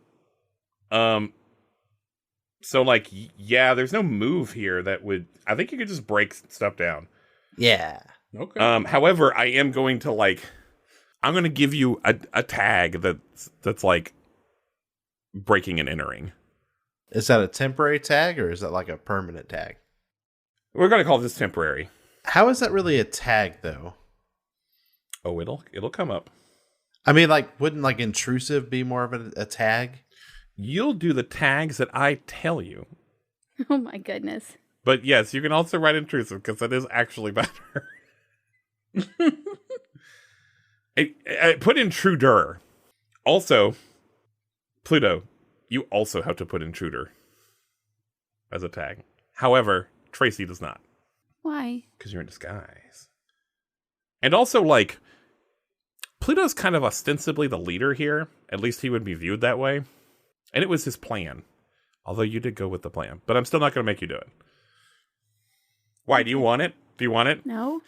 [SPEAKER 3] So like, yeah, there's no move here that would. I think you could just break stuff down.
[SPEAKER 2] Yeah.
[SPEAKER 5] Okay.
[SPEAKER 3] However, I am going to I'm going to give you a tag that's like breaking and entering.
[SPEAKER 2] Is that a temporary tag or is that like a permanent tag?
[SPEAKER 3] We're going to call this temporary.
[SPEAKER 2] How is that really a tag, though?
[SPEAKER 3] Oh, it'll come up.
[SPEAKER 2] I mean, like, wouldn't like intrusive be more of a tag?
[SPEAKER 3] You'll do the tags that I tell you.
[SPEAKER 1] Oh my goodness.
[SPEAKER 3] But yes, you can also write intrusive because that is actually better. I put intruder. Also, Pluto, you also have to put intruder as a tag. However, Tracy does not.
[SPEAKER 1] Why?
[SPEAKER 3] Because you're in disguise. And also, like, Pluto's kind of ostensibly the leader here. At least he would be viewed that way. And it was his plan. Although you did go with the plan. But I'm still not going to make you do it. Why? Do you want it? Do you want it?
[SPEAKER 1] No.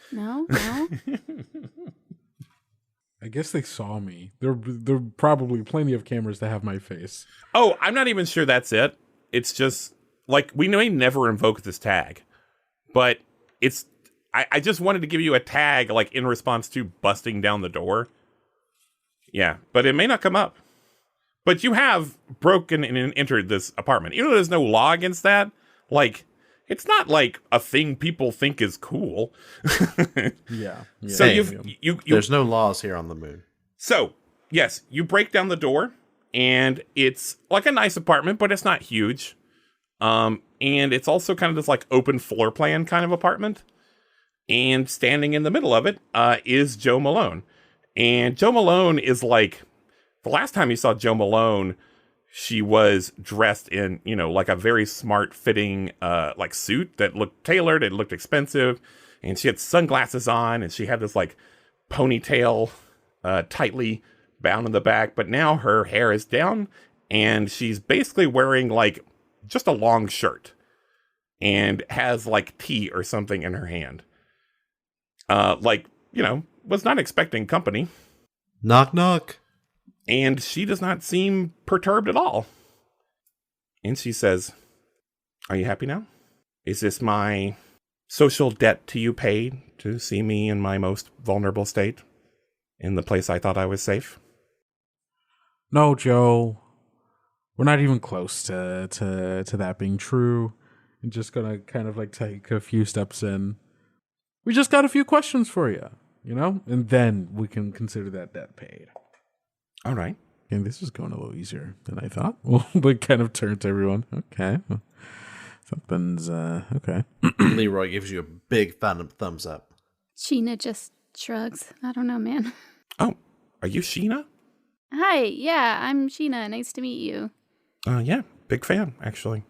[SPEAKER 5] I guess they saw me. There probably plenty of cameras that have my face.
[SPEAKER 3] Oh, I'm not even sure that's it. It's just, like, we may never invoke this tag. But it's... I just wanted to give you a tag, like, in response to busting down the door. Yeah, but it may not come up. But you have broken and entered this apartment. Even though there's no law against that, like, it's not like a thing people think is cool.
[SPEAKER 5] Yeah.
[SPEAKER 3] So you
[SPEAKER 2] there's no laws here on the moon.
[SPEAKER 3] So, yes, you break down the door, and it's like a nice apartment, but it's not huge. And it's also kind of this like open floor plan kind of apartment. And standing in the middle of it is Jo Malone. And Jo Malone is like, the last time you saw Jo Malone, she was dressed in, you know, like a very smart fitting like suit that looked tailored, it looked expensive, and she had sunglasses on, and she had this like ponytail tightly bound in the back, but now her hair is down, and she's basically wearing like just a long shirt, and has like tea or something in her hand. Like, you know, was not expecting company.
[SPEAKER 2] Knock, knock.
[SPEAKER 3] And she does not seem perturbed at all. And she says, "Are you happy now? Is this my social debt to you paid to see me in my most vulnerable state? In the place I thought I was safe?"
[SPEAKER 5] No, Joe. We're not even close to that being true. I'm just gonna kind of like take a few steps in. We just got a few questions for you, you know? And then we can consider that debt paid.
[SPEAKER 3] All right.
[SPEAKER 5] And this is going a little easier than I thought. Well, but kind of turn to everyone. Okay. Something's, okay.
[SPEAKER 2] Leroy gives you a big thumbs up.
[SPEAKER 1] Sheena just shrugs. I don't know, man.
[SPEAKER 3] Oh, are you Sheena?
[SPEAKER 1] Hi, yeah, I'm Sheena. Nice to meet you.
[SPEAKER 3] Yeah, big fan, actually.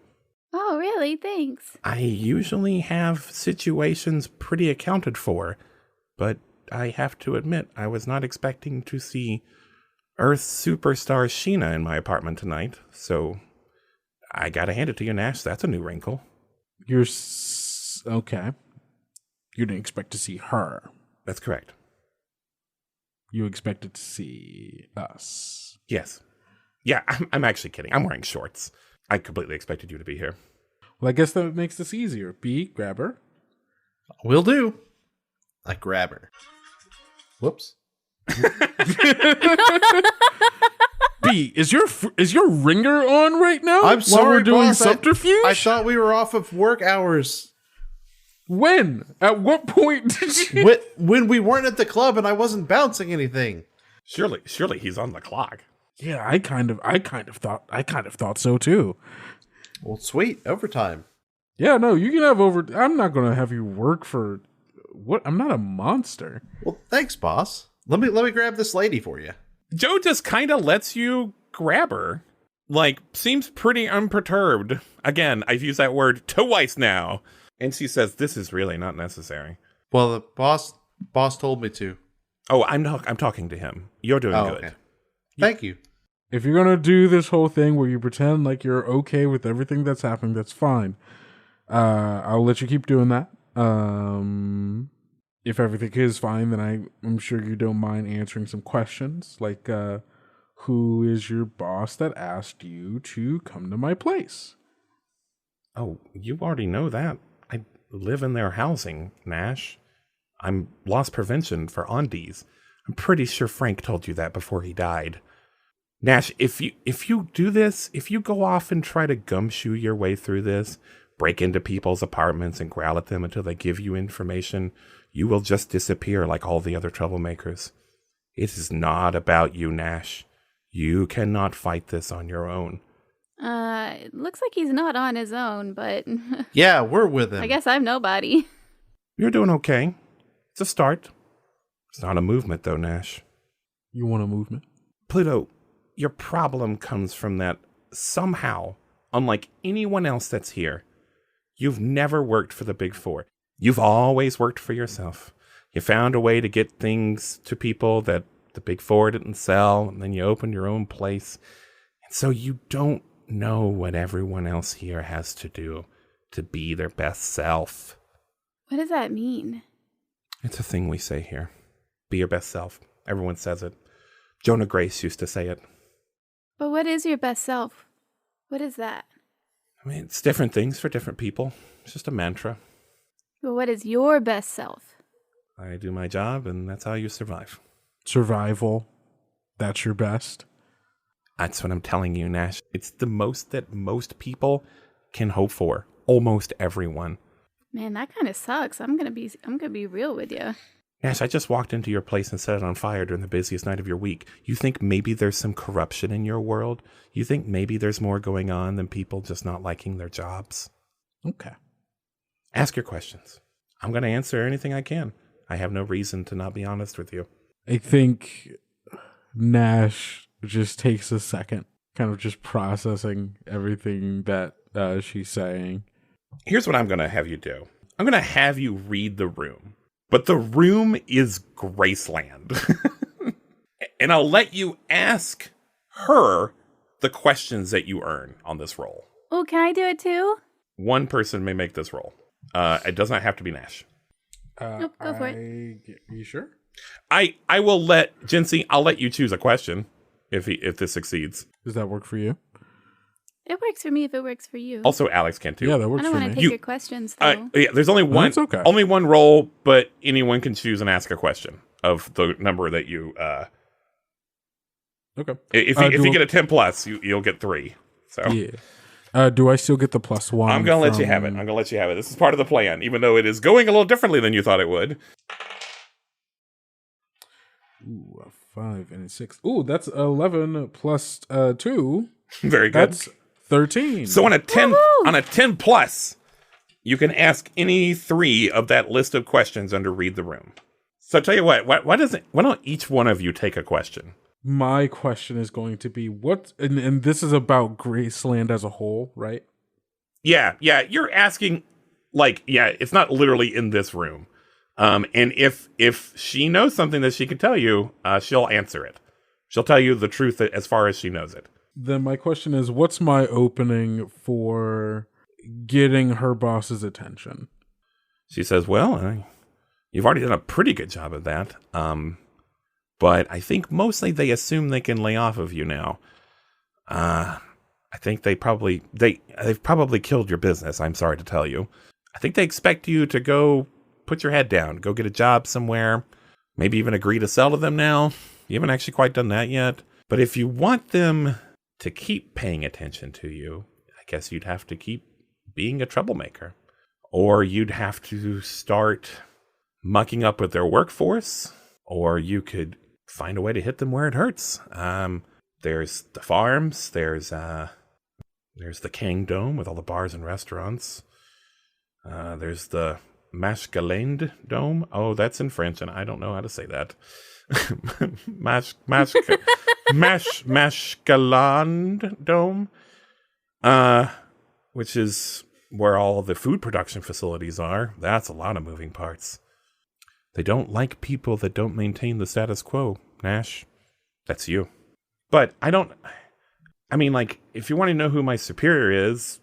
[SPEAKER 1] Oh, really? Thanks.
[SPEAKER 3] I usually have situations pretty accounted for, but I have to admit, I was not expecting to see Earth superstar Sheena in my apartment tonight, so I gotta hand it to you, Nash. That's a new wrinkle.
[SPEAKER 5] Okay. You didn't expect to see her.
[SPEAKER 3] That's correct.
[SPEAKER 5] You expected to see us.
[SPEAKER 3] Yes. Yeah, I'm actually kidding. I'm wearing shorts. I completely expected you to be here.
[SPEAKER 5] Well, I guess that makes this easier. B, grab her.
[SPEAKER 2] Will do. I grab her. Whoops.
[SPEAKER 5] B, is your ringer on right now?
[SPEAKER 2] I'm sorry,
[SPEAKER 5] while we're doing
[SPEAKER 2] boss.
[SPEAKER 5] subterfuge?
[SPEAKER 2] I thought we were off of work hours.
[SPEAKER 5] When? At what point did you?
[SPEAKER 2] When we weren't at the club and I wasn't bouncing anything.
[SPEAKER 3] Surely he's on the clock.
[SPEAKER 5] Yeah, I kind of thought so too.
[SPEAKER 2] Well, sweet. Overtime.
[SPEAKER 5] Yeah, no, you can have I'm not gonna have you work for what? I'm not a monster.
[SPEAKER 2] Well, thanks, boss. Let me grab this lady for you.
[SPEAKER 3] Jo just kind of lets you grab her. Like, seems pretty unperturbed. Again, I've used that word twice now. And she says, "This is really not necessary."
[SPEAKER 2] Well, the boss told me to.
[SPEAKER 3] Oh, I'm talking to him. You're doing good.
[SPEAKER 2] Okay. Thank you.
[SPEAKER 5] If you're gonna do this whole thing where you pretend like you're okay with everything that's happening, that's fine. I'll let you keep doing that. If everything is fine, then I'm sure you don't mind answering some questions, like who is your boss that asked you to come to my place?
[SPEAKER 3] Oh, you already know that. I live in their housing, Nash. I'm loss prevention for Ondies. I'm pretty sure Frank told you that before he died. Nash, if you do this, if you go off and try to gumshoe your way through this, break into people's apartments and growl at them until they give you information, you will just disappear like all the other troublemakers. It is not about you, Nash. You cannot fight this on your own.
[SPEAKER 1] It looks like he's not on his own, but
[SPEAKER 2] Yeah, we're with him.
[SPEAKER 1] I guess I'm nobody.
[SPEAKER 3] You're doing okay. It's a start. It's not a movement, though, Nash.
[SPEAKER 5] You want a movement?
[SPEAKER 3] Pluto, your problem comes from that somehow, unlike anyone else that's here, you've never worked for the Big Four. You've always worked for yourself. You found a way to get things to people that the Big Four didn't sell, and then you opened your own place. And so you don't know what everyone else here has to do to be their best self.
[SPEAKER 1] What does that mean?
[SPEAKER 3] It's a thing we say here. Be your best self. Everyone says it. Jonah Grace used to say it.
[SPEAKER 1] But what is your best self? What is that?
[SPEAKER 3] I mean, it's different things for different people. It's just a mantra.
[SPEAKER 1] But what is your best self?
[SPEAKER 3] I do my job, and that's how you survive.
[SPEAKER 5] Survival. That's your best.
[SPEAKER 3] That's what I'm telling you, Nash. It's the most that most people can hope for. Almost everyone.
[SPEAKER 1] Man, that kind of sucks. I'm gonna be real with you.
[SPEAKER 3] Nash, I just walked into your place and set it on fire during the busiest night of your week. You think maybe there's some corruption in your world? You think maybe there's more going on than people just not liking their jobs?
[SPEAKER 5] Okay.
[SPEAKER 3] Ask your questions. I'm going to answer anything I can. I have no reason to not be honest with you.
[SPEAKER 5] I think Nash just takes a second, kind of just processing everything that she's saying.
[SPEAKER 3] Here's what I'm going to have you do. I'm going to have you read the room. But the room is Graceland. And I'll let you ask her the questions that you earn on this roll.
[SPEAKER 1] Oh, can I do it too?
[SPEAKER 3] One person may make this roll. It does not have to be Nash.
[SPEAKER 1] Nope, go for it.
[SPEAKER 5] You sure?
[SPEAKER 3] I will let Jinsey, I'll let you choose a question if this succeeds.
[SPEAKER 5] Does that work for you?
[SPEAKER 1] It works for me if it works for you.
[SPEAKER 3] Also, Alex can too.
[SPEAKER 5] Yeah, that
[SPEAKER 1] I
[SPEAKER 5] works
[SPEAKER 1] don't
[SPEAKER 5] for
[SPEAKER 1] want to
[SPEAKER 5] me.
[SPEAKER 1] take your questions though.
[SPEAKER 3] Yeah, there's only one.
[SPEAKER 5] That's okay.
[SPEAKER 3] Only one roll, but anyone can choose and ask a question of the number that you.
[SPEAKER 5] Okay.
[SPEAKER 3] If you get a 10 plus, you'll get 3. So
[SPEAKER 5] yeah. Do I still get the +1?
[SPEAKER 3] I'm gonna let you have it. This is part of the plan, even though it is going a little differently than you thought it would.
[SPEAKER 5] Ooh, a 5 and a 6. Ooh, that's 11 plus 2.
[SPEAKER 3] Very good.
[SPEAKER 5] That's 13.
[SPEAKER 3] So on a 10
[SPEAKER 1] Woohoo!
[SPEAKER 3] on a 10 plus, you can ask any 3 of that list of questions under Read the Room. So tell you what, why don't each one of you take a question?
[SPEAKER 5] My question is going to be and this is about Graceland as a whole, right?
[SPEAKER 3] Yeah, you're asking, it's not literally in this room. And if she knows something that she can tell you, she'll answer it. She'll tell you the truth as far as she knows it.
[SPEAKER 5] Then my question is, what's my opening for getting her boss's attention?
[SPEAKER 3] She says, well, you've already done a pretty good job of that. But I think mostly they assume they can lay off of you now. I think they've probably killed your business, I'm sorry to tell you. I think they expect you to go put your head down, go get a job somewhere, maybe even agree to sell to them now. You haven't actually quite done that yet. But if you want them to keep paying attention to you, I guess you'd have to keep being a troublemaker. Or you'd have to start mucking up with their workforce, or you could find a way to hit them where it hurts. There's the farms, there's the King Dome with all the bars and restaurants. There's the Mashgaland Dome. Oh, that's in French, and I don't know how to say that. Mashgaland Dome, which is where all the food production facilities are. That's a lot of moving parts. They don't like people that don't maintain the status quo, Nash. That's you. But if you want to know who my superior is,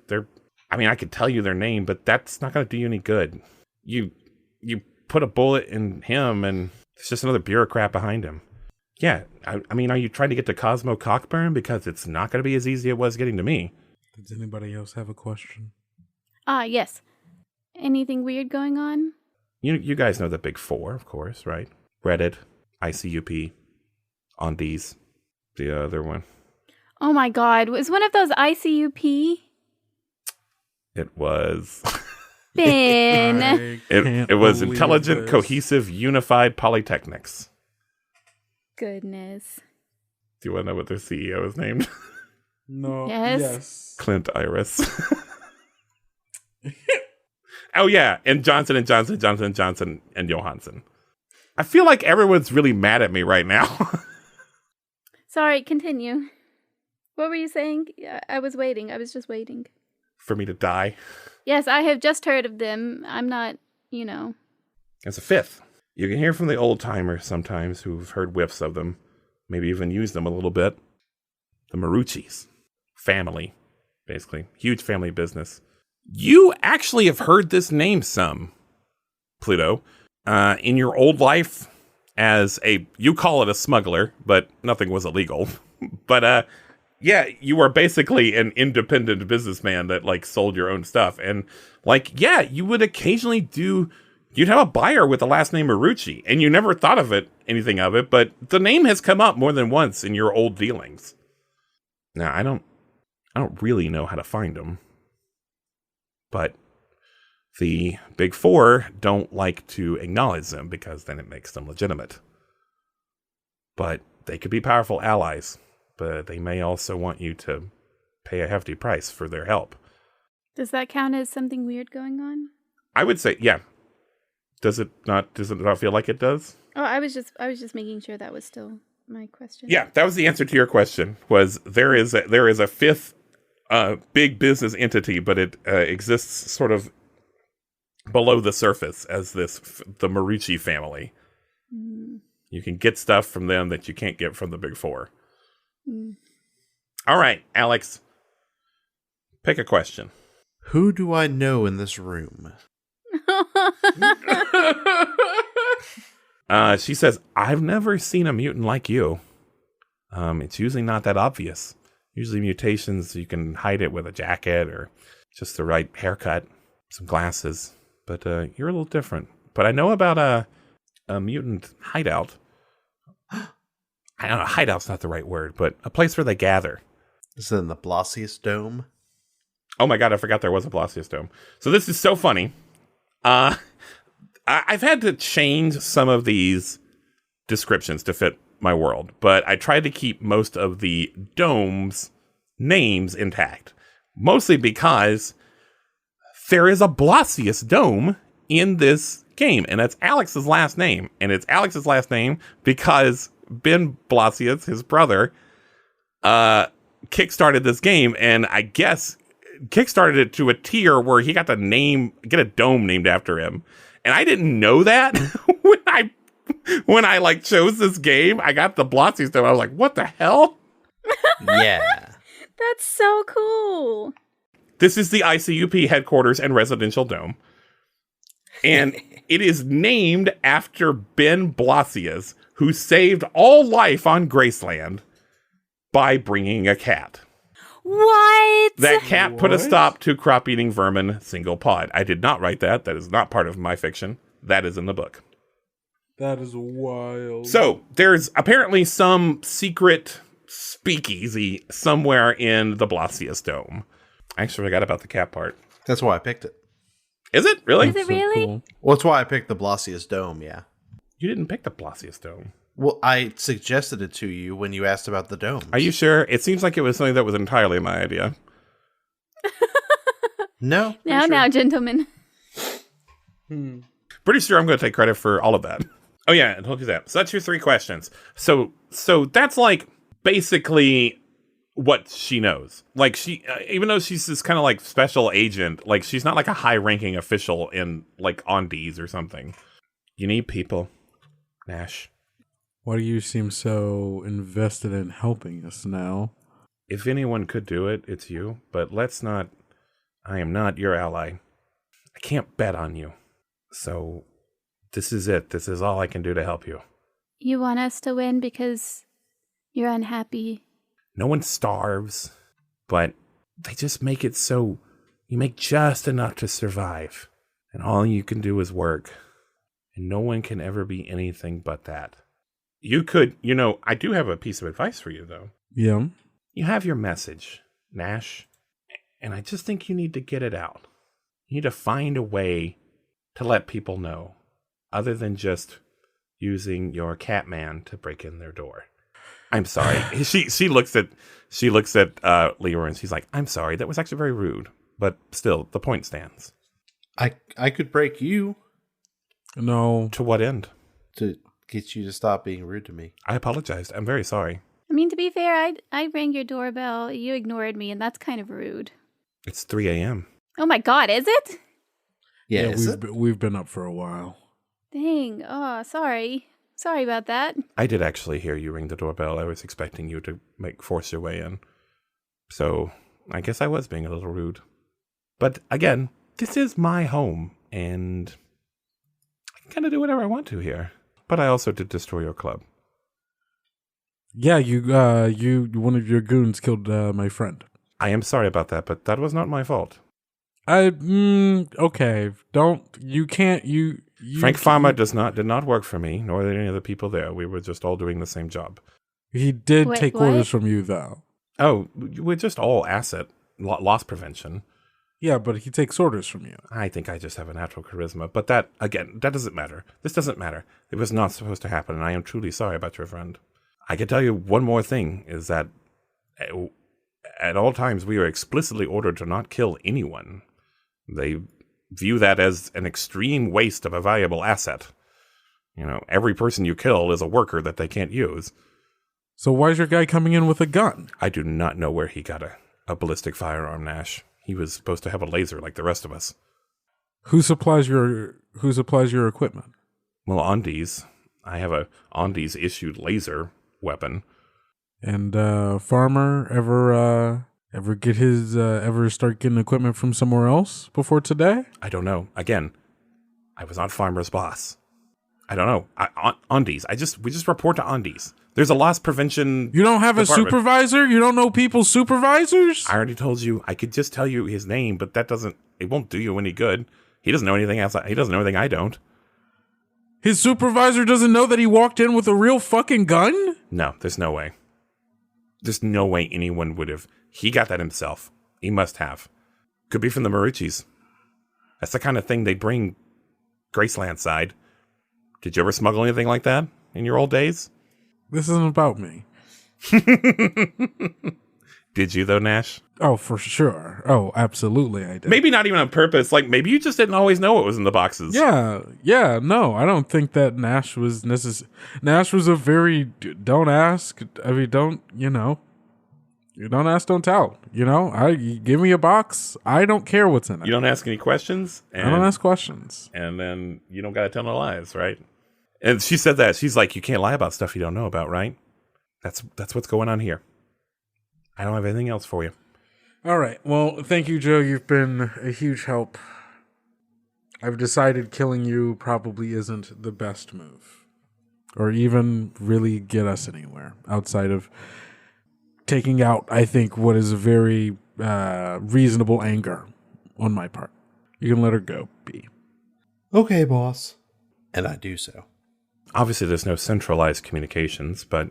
[SPEAKER 3] I could tell you their name, but that's not going to do you any good. You put a bullet in him, and it's just another bureaucrat behind him. Yeah, are you trying to get to Cosmo Cockburn? Because it's not going to be as easy as it was getting to me.
[SPEAKER 5] Does anybody else have a question?
[SPEAKER 1] Yes. Anything weird going on?
[SPEAKER 3] You guys know the Big Four, of course, right? Reddit, ICUP, Ondies, the other one.
[SPEAKER 1] Oh, Oh my god, was one of those ICUP?
[SPEAKER 3] It was.
[SPEAKER 1] Ben.
[SPEAKER 3] It was
[SPEAKER 5] believe
[SPEAKER 3] Intelligent,
[SPEAKER 5] this.
[SPEAKER 3] Cohesive, Unified Polytechnics.
[SPEAKER 1] Goodness.
[SPEAKER 3] Do you want to know what their CEO is named?
[SPEAKER 5] No.
[SPEAKER 1] Yes.
[SPEAKER 5] Yes.
[SPEAKER 3] Clint Iris. Oh yeah, and Johnson & Johnson, Johnson & Johnson, and Johansson. I feel like everyone's really mad at me right now.
[SPEAKER 1] Sorry, continue. What were you saying? I was waiting. I was just waiting.
[SPEAKER 3] For me to die.
[SPEAKER 1] Yes, I have just heard of them. I'm not,
[SPEAKER 3] It's a fifth. You can hear from the old timers sometimes who've heard whiffs of them, maybe even used them a little bit. The Marucci's. Family, basically. Huge family business. You actually have heard this name some, Pluto. In your old life as you call it a smuggler, but nothing was illegal. But, yeah, you are basically an independent businessman that, like, sold your own stuff. And, like, yeah, you would occasionally you'd have a buyer with the last name Marucci, and you never thought of anything of it, but the name has come up more than once in your old dealings. Now, I don't really know how to find them. But the Big Four don't like to acknowledge them because then it makes them legitimate. But they could be powerful allies, but they may also want you to pay a hefty price for their help.
[SPEAKER 1] Does that count as something weird going on?
[SPEAKER 3] I would say, yeah. Does it not feel like it does?
[SPEAKER 1] Oh, I was just making sure that was still my question.
[SPEAKER 3] Yeah, that was the answer to your question. Was there is a fifth big business entity, but it exists sort of below the surface as the Marucci family.
[SPEAKER 1] Mm.
[SPEAKER 3] You can get stuff from them that you can't get from the Big Four.
[SPEAKER 1] Mm.
[SPEAKER 3] All right, Alex, pick a question.
[SPEAKER 2] Who do I know in this room?
[SPEAKER 3] She says, I've never seen a mutant like you. It's usually not that obvious. Usually mutations, you can hide it with a jacket or just the right haircut, some glasses. But you're a little different. But I know about a mutant hideout. I don't know, hideout's not the right word, but a place where they gather.
[SPEAKER 2] Is it in the Blossius Dome?
[SPEAKER 3] Oh my god, I forgot there was a Blossius Dome. So this is so funny. I've had to change some of these descriptions to fit my world, but I tried to keep most of the domes' names intact. Mostly because there is a Blossius Dome in this game, and that's Alex's last name. And it's Alex's last name because Ben Blossius, his brother, kickstarted this game, and I guess kickstarted it to a tier where he got to get a dome named after him. And I didn't know that when I like chose this game. I got the Blossius Dome. I was like, what the hell?
[SPEAKER 2] Yeah.
[SPEAKER 1] That's so cool.
[SPEAKER 3] This is the ICUP headquarters and residential dome. And it is named after Ben Blossius, who saved all life on Graceland by bringing a cat.
[SPEAKER 1] What?
[SPEAKER 3] That cat put a
[SPEAKER 5] What?
[SPEAKER 3] stop to crop-eating vermin single pod. I did not write that. That is not part of my fiction. That is in the book.
[SPEAKER 5] That is wild.
[SPEAKER 3] So, there's apparently some secret speakeasy somewhere in the Blossius Dome. I actually forgot about the cat part.
[SPEAKER 2] That's why I picked it.
[SPEAKER 3] Is it? Really?
[SPEAKER 1] Is it really?
[SPEAKER 5] Cool.
[SPEAKER 2] Well, that's why I picked the Blossius Dome, yeah.
[SPEAKER 3] You didn't pick the Blossius Dome.
[SPEAKER 2] Well, I suggested it to you when you asked about the domes.
[SPEAKER 3] Are you sure? It seems like it was something that was entirely my idea.
[SPEAKER 2] No.
[SPEAKER 1] Now, gentlemen.
[SPEAKER 3] Pretty sure I'm going to take credit for all of that. Oh yeah, I told you that. So that's your 3 questions. So that's like basically what she knows. Like she, even though she's this kind of like special agent, like she's not like a high-ranking official in like Andes or something. You need people, Nash.
[SPEAKER 5] Why do you seem so invested in helping us now?
[SPEAKER 3] If anyone could do it, it's you. But let's not. I am not your ally. I can't bet on you. So this is it. This is all I can do to help you.
[SPEAKER 1] You want us to win because you're unhappy.
[SPEAKER 3] No one starves, but they just make it so you make just enough to survive. And all you can do is work. And no one can ever be anything but that. You could, I do have a piece of advice for you, though.
[SPEAKER 5] Yeah.
[SPEAKER 3] You have your message, Nash, and I just think you need to get it out. You need to find a way to let people know, other than just using your Catman to break in their door. I'm sorry. She looks at Leroy and she's like, I'm sorry, that was actually very rude. But still, the point stands.
[SPEAKER 2] I could break you
[SPEAKER 5] No.
[SPEAKER 3] To what end?
[SPEAKER 2] to get you to stop being rude to me.
[SPEAKER 3] I apologized. I'm very sorry.
[SPEAKER 1] I mean, to be fair, I rang your doorbell. You ignored me, and that's kind of rude.
[SPEAKER 3] It's 3 a.m.
[SPEAKER 1] Oh my god, is it?
[SPEAKER 2] Yeah,
[SPEAKER 5] we've been up for a while.
[SPEAKER 1] Dang. Oh, sorry. Sorry about that.
[SPEAKER 3] I did actually hear you ring the doorbell. I was expecting you to force your way in. So I guess I was being a little rude. But again, this is my home, and I can kind of do whatever I want to here. But I also did destroy your club.
[SPEAKER 5] Yeah, you one of your goons killed my friend.
[SPEAKER 3] I am sorry about that, but that was not my fault.
[SPEAKER 5] Okay. You can't
[SPEAKER 3] Frank Farmer did not work for me, nor did any of the people there. We were just all doing the same job.
[SPEAKER 5] He did
[SPEAKER 1] Wait,
[SPEAKER 5] take
[SPEAKER 1] what?
[SPEAKER 5] orders from you, though.
[SPEAKER 3] Oh, we're just all asset loss prevention.
[SPEAKER 5] Yeah, but he takes orders from you.
[SPEAKER 3] I think I just have a natural charisma. But that, again, that doesn't matter. This doesn't matter. It was not supposed to happen, and I am truly sorry about your friend. I can tell you one more thing, is that at all times we are explicitly ordered to not kill anyone. They view that as an extreme waste of a valuable asset. You know, every person you kill is a worker that they can't use.
[SPEAKER 5] So why is your guy coming in with a gun?
[SPEAKER 3] I do not know where he got a ballistic firearm, Nash. He was supposed to have a laser like the rest of us.
[SPEAKER 5] Who supplies your equipment?
[SPEAKER 3] Well, Ondies. I have a Ondies issued laser weapon.
[SPEAKER 5] And Farmer ever start getting equipment from somewhere else before today?
[SPEAKER 3] I don't know. Again, I was not Farmer's boss. I don't know. Ondies. We just report to Ondies. There's a loss prevention.
[SPEAKER 5] You don't have
[SPEAKER 3] department.
[SPEAKER 5] a supervisor? You don't know people's supervisors?
[SPEAKER 3] I already told you. I could just tell you his name, but it won't do you any good. He doesn't know anything else. He doesn't know anything I don't.
[SPEAKER 5] His supervisor doesn't know that he walked in with a real fucking gun?
[SPEAKER 3] No, there's no way. There's no way anyone would have. He got that himself. He must have. Could be from the Maruchis. That's the kind of thing they bring Graceland side. Did you ever smuggle anything like that in your old days?
[SPEAKER 5] This isn't about me.
[SPEAKER 3] Did you, though, Nash?
[SPEAKER 5] Oh, for sure. Oh, absolutely I did.
[SPEAKER 3] Maybe not even on purpose. Like, maybe you just didn't always know what was in the boxes.
[SPEAKER 5] Yeah, no, I don't think that Nash was necessary. Nash was a very, don't ask, you don't ask, don't tell. You give me a box, I don't care what's in it.
[SPEAKER 3] You don't ask any questions.
[SPEAKER 5] I don't ask questions.
[SPEAKER 3] And then you don't got to tell no lies, right? And she said that. She's like, you can't lie about stuff you don't know about, right? That's what's going on here. I don't have anything else for you.
[SPEAKER 5] All right. Well, thank you, Joe. You've been a huge help. I've decided killing you probably isn't the best move, or even really get us anywhere outside of taking out, I think, what is a very reasonable anger on my part. You can let her go, B.
[SPEAKER 2] Okay, boss. And I do so.
[SPEAKER 3] Obviously, there's no centralized communications, but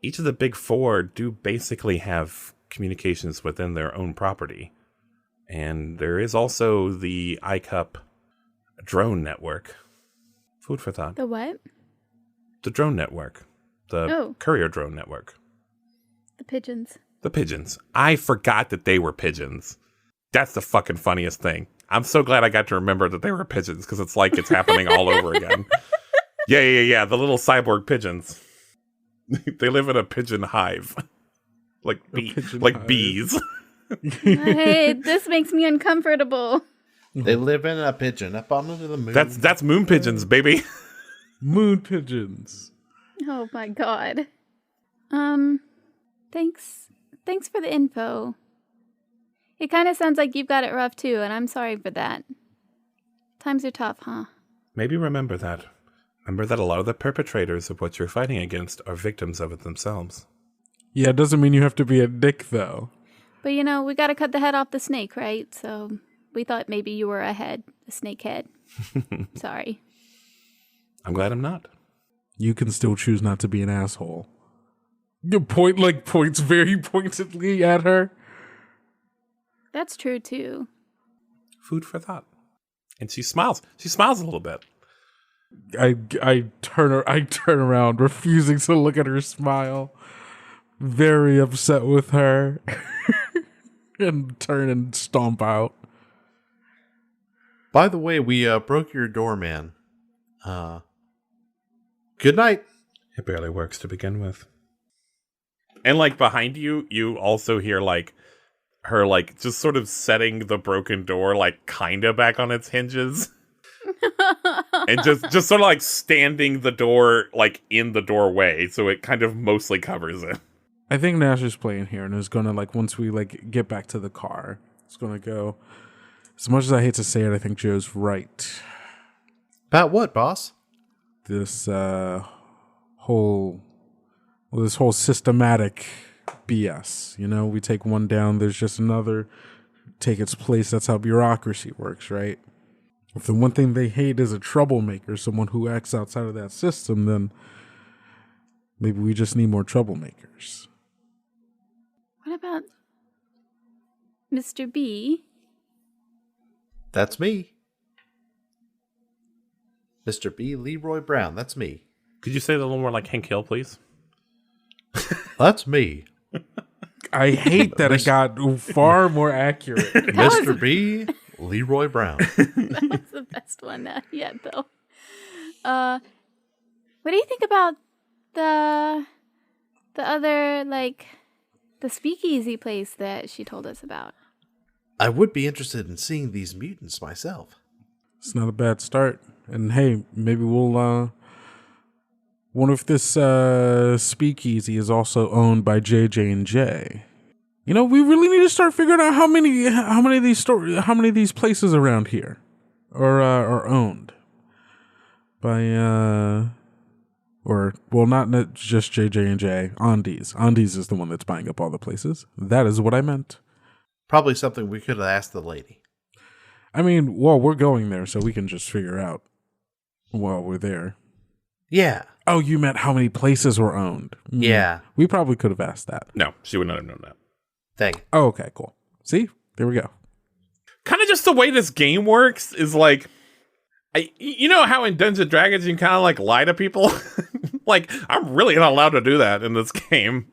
[SPEAKER 3] each of the big four do basically have communications within their own property. And there is also the iCup drone network. Food for thought.
[SPEAKER 1] The what?
[SPEAKER 3] The drone network. The courier drone network.
[SPEAKER 1] The pigeons.
[SPEAKER 3] The pigeons. I forgot that they were pigeons. That's the fucking funniest thing. I'm so glad I got to remember that they were pigeons, because it's like it's happening all over again. Yeah. The little cyborg pigeons. They live in a pigeon hive. Like bees.
[SPEAKER 1] Hey, this makes me uncomfortable.
[SPEAKER 2] They live in a pigeon up on the moon.
[SPEAKER 3] That's moon pigeons, baby.
[SPEAKER 5] Moon pigeons.
[SPEAKER 1] Oh my god. Thanks for the info. It kind of sounds like you've got it rough too, and I'm sorry for that. Times are tough, huh?
[SPEAKER 3] Maybe remember that. Remember that a lot of the perpetrators of what you're fighting against are victims of it themselves.
[SPEAKER 5] Yeah, it doesn't mean you have to be a dick, though.
[SPEAKER 1] But we gotta cut the head off the snake, right? So we thought maybe you were a snake head. Sorry.
[SPEAKER 3] I'm glad I'm not.
[SPEAKER 5] You can still choose not to be an asshole. You points very pointedly at her.
[SPEAKER 1] That's true too.
[SPEAKER 3] Food for thought. And she smiles. She smiles a little bit.
[SPEAKER 5] I turn around, refusing to look at her smile. Very upset with her. And turn and stomp out.
[SPEAKER 2] By the way, we broke your door, man. Good night.
[SPEAKER 3] It barely works to begin with. And like behind you, you also hear like her like just sort of setting the broken door like kind of back on its hinges. And just sort of like standing the door like in the doorway, so it kind of mostly covers it.
[SPEAKER 5] I think Nash is playing here and is gonna like once we like get back to the car, it's gonna go. As much as I hate to say it, I think Joe's right.
[SPEAKER 2] About what, boss?
[SPEAKER 5] This whole systematic BS. You know, we take one down, there's just another take its place. That's how bureaucracy works, right? If the one thing they hate is a troublemaker, someone who acts outside of that system, then maybe we just need more troublemakers.
[SPEAKER 1] What about Mr. B?
[SPEAKER 2] That's me. Mr. B. Leroy Brown, that's me.
[SPEAKER 3] Could you say that a little more like Hank Hill, please?
[SPEAKER 2] That's me.
[SPEAKER 5] I hate that it got far more accurate.
[SPEAKER 2] Mr. B. Leroy Brown.
[SPEAKER 1] That was the best one yet, though. What do you think about the other, like, the speakeasy place that she told us about?
[SPEAKER 2] I would be interested in seeing these mutants myself.
[SPEAKER 5] It's not a bad start. And hey, maybe we'll wonder if this speakeasy is also owned by JJ&J. You know, we really need to start figuring out how many of these places around here are owned by not just JJ&J. Andes. Andes is the one that's buying up all the places. That is what I meant.
[SPEAKER 2] Probably something we could have asked the lady.
[SPEAKER 5] I mean, well, we're going there, so we can just figure out while we're there.
[SPEAKER 2] Yeah.
[SPEAKER 5] Oh, you meant how many places were owned?
[SPEAKER 2] Yeah.
[SPEAKER 5] We probably could have asked that.
[SPEAKER 3] No, she would not have known that.
[SPEAKER 2] Dang.
[SPEAKER 5] Oh, okay, cool. See? There we go.
[SPEAKER 3] Kind of just the way this game works is like, you know how in Dungeons & Dragons you can kind of like lie to people? Like, I'm really not allowed to do that in this game.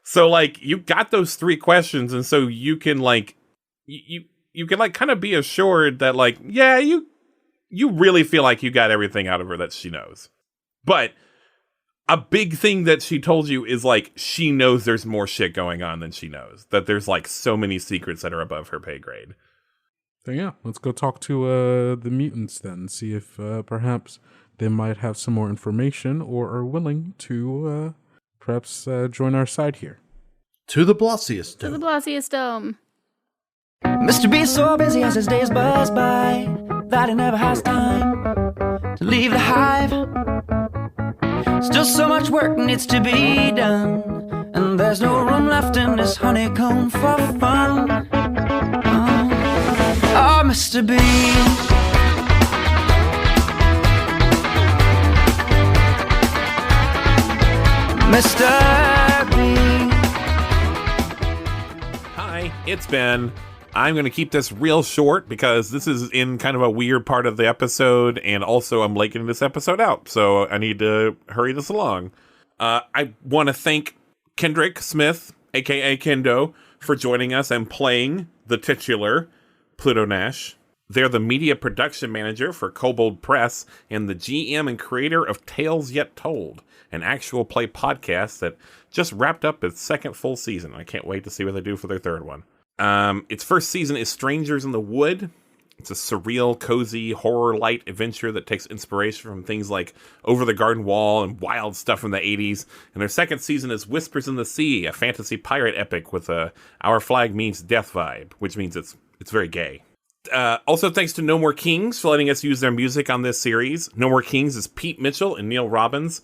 [SPEAKER 3] So like, you got those 3 questions, and so you can like, you can like kind of be assured that like, yeah, you really feel like you got everything out of her that she knows. But a big thing that she told you is like, she knows there's more shit going on than she knows. That there's like so many secrets that are above her pay grade.
[SPEAKER 5] So yeah, let's go talk to the mutants then. See if perhaps they might have some more information or are willing to perhaps join our side here.
[SPEAKER 2] To the Blossius
[SPEAKER 1] To the
[SPEAKER 2] Dome.
[SPEAKER 1] Blossius Dome.
[SPEAKER 4] Mr. B's so busy as his days buzz by that he never has time to leave the hive. Still so much work needs to be done, and there's no room left in this honeycomb for fun. Oh, Mr. B. Mr. B.
[SPEAKER 3] Hi, it's Ben. I'm going to keep this real short because this is in kind of a weird part of the episode, and also I'm late getting this episode out, so I need to hurry this along. I want to thank Kendrick Smith, aka Kendo, for joining us and playing the titular Pluto Nash. They're the media production manager for Kobold Press and the GM and creator of Tales Yet Told, an actual play podcast that just wrapped up its 2nd full season. I can't wait to see what they do for their 3rd one. Its 1st season is Strangers in the Wood. It's a surreal, cozy, horror-light adventure that takes inspiration from things like Over the Garden Wall and wild stuff from the 80s. And their 2nd season is Whispers in the Sea, a fantasy pirate epic with a Our Flag Means Death vibe, which means it's very gay. Also, thanks to No More Kings for letting us use their music on this series. No More Kings is Pete Mitchell and Neil Robbins.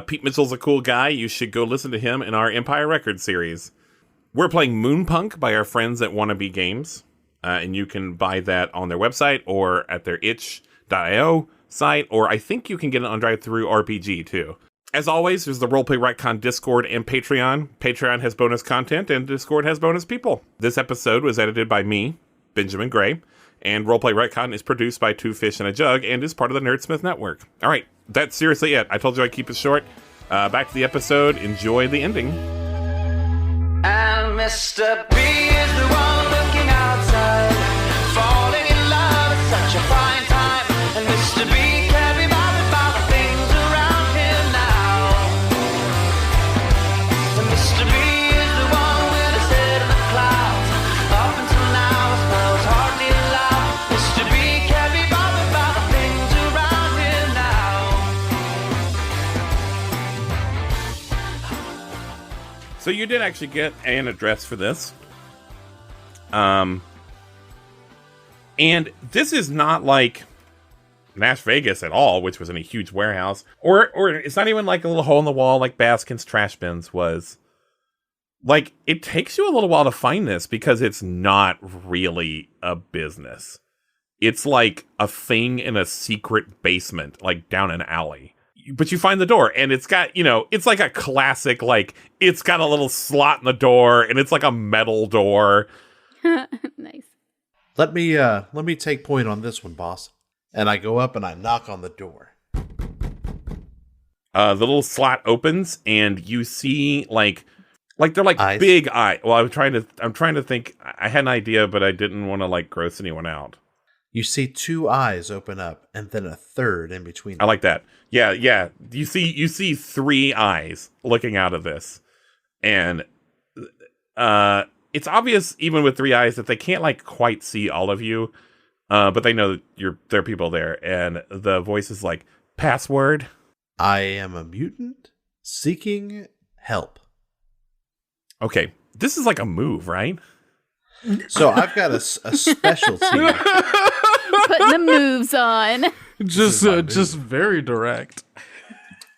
[SPEAKER 3] Pete Mitchell's a cool guy. You should go listen to him in our Empire Records series. We're playing Moonpunk by our friends at Wannabe Games, and you can buy that on their website or at their itch.io site, or I think you can get it on Drive-Thru RPG too. As always, there's the Roleplay Retcon Discord and Patreon. Patreon has bonus content, and Discord has bonus people. This episode was edited by me, Benjamin Gray, and Roleplay Retcon is produced by Two Fish and a Jug and is part of the Nerdsmith Network. All right, that's seriously it. I told you I'd keep it short. Back to the episode. Enjoy the ending.
[SPEAKER 4] And Mr. B is the one looking outside. Falling in love is such a fine time. And Mr. B can't be bothered by the things around him now. And Mr. B is the one with his head in the clouds. Up until now, his smile was hardly allowed. Mr. B can't be bothered by the things around him now.
[SPEAKER 3] So you did actually get an address for this. And this is not like Nash Vegas at all, which was in a huge warehouse. Or it's not even like a little hole in the wall like Baskin's trash bins was. Like, it takes you a little while to find this because it's not really a business. It's like a thing in a secret basement, like down an alley. But you find the door, and it's got, it's like a classic, like, it's got a little slot in the door, and it's like a metal door.
[SPEAKER 1] Nice.
[SPEAKER 2] Let me take point on this one, boss. And I go up and I knock on the door.
[SPEAKER 3] The little slot opens, and you see like they're like
[SPEAKER 2] eyes.
[SPEAKER 3] Big eye. Well, I'm trying to think. I had an idea, but I didn't want to like gross anyone out.
[SPEAKER 2] You see 2 eyes open up, and then a third in between.
[SPEAKER 3] I like that. Yeah. You see 3 eyes looking out of this, and it's obvious even with 3 eyes that they can't like quite see all of you, but they know that there are people there, and the voice is like, password.
[SPEAKER 2] I am a mutant seeking help.
[SPEAKER 3] Okay, this is like a move, right?
[SPEAKER 2] So I've got a specialty.
[SPEAKER 1] Putting the moves on.
[SPEAKER 5] Just very direct.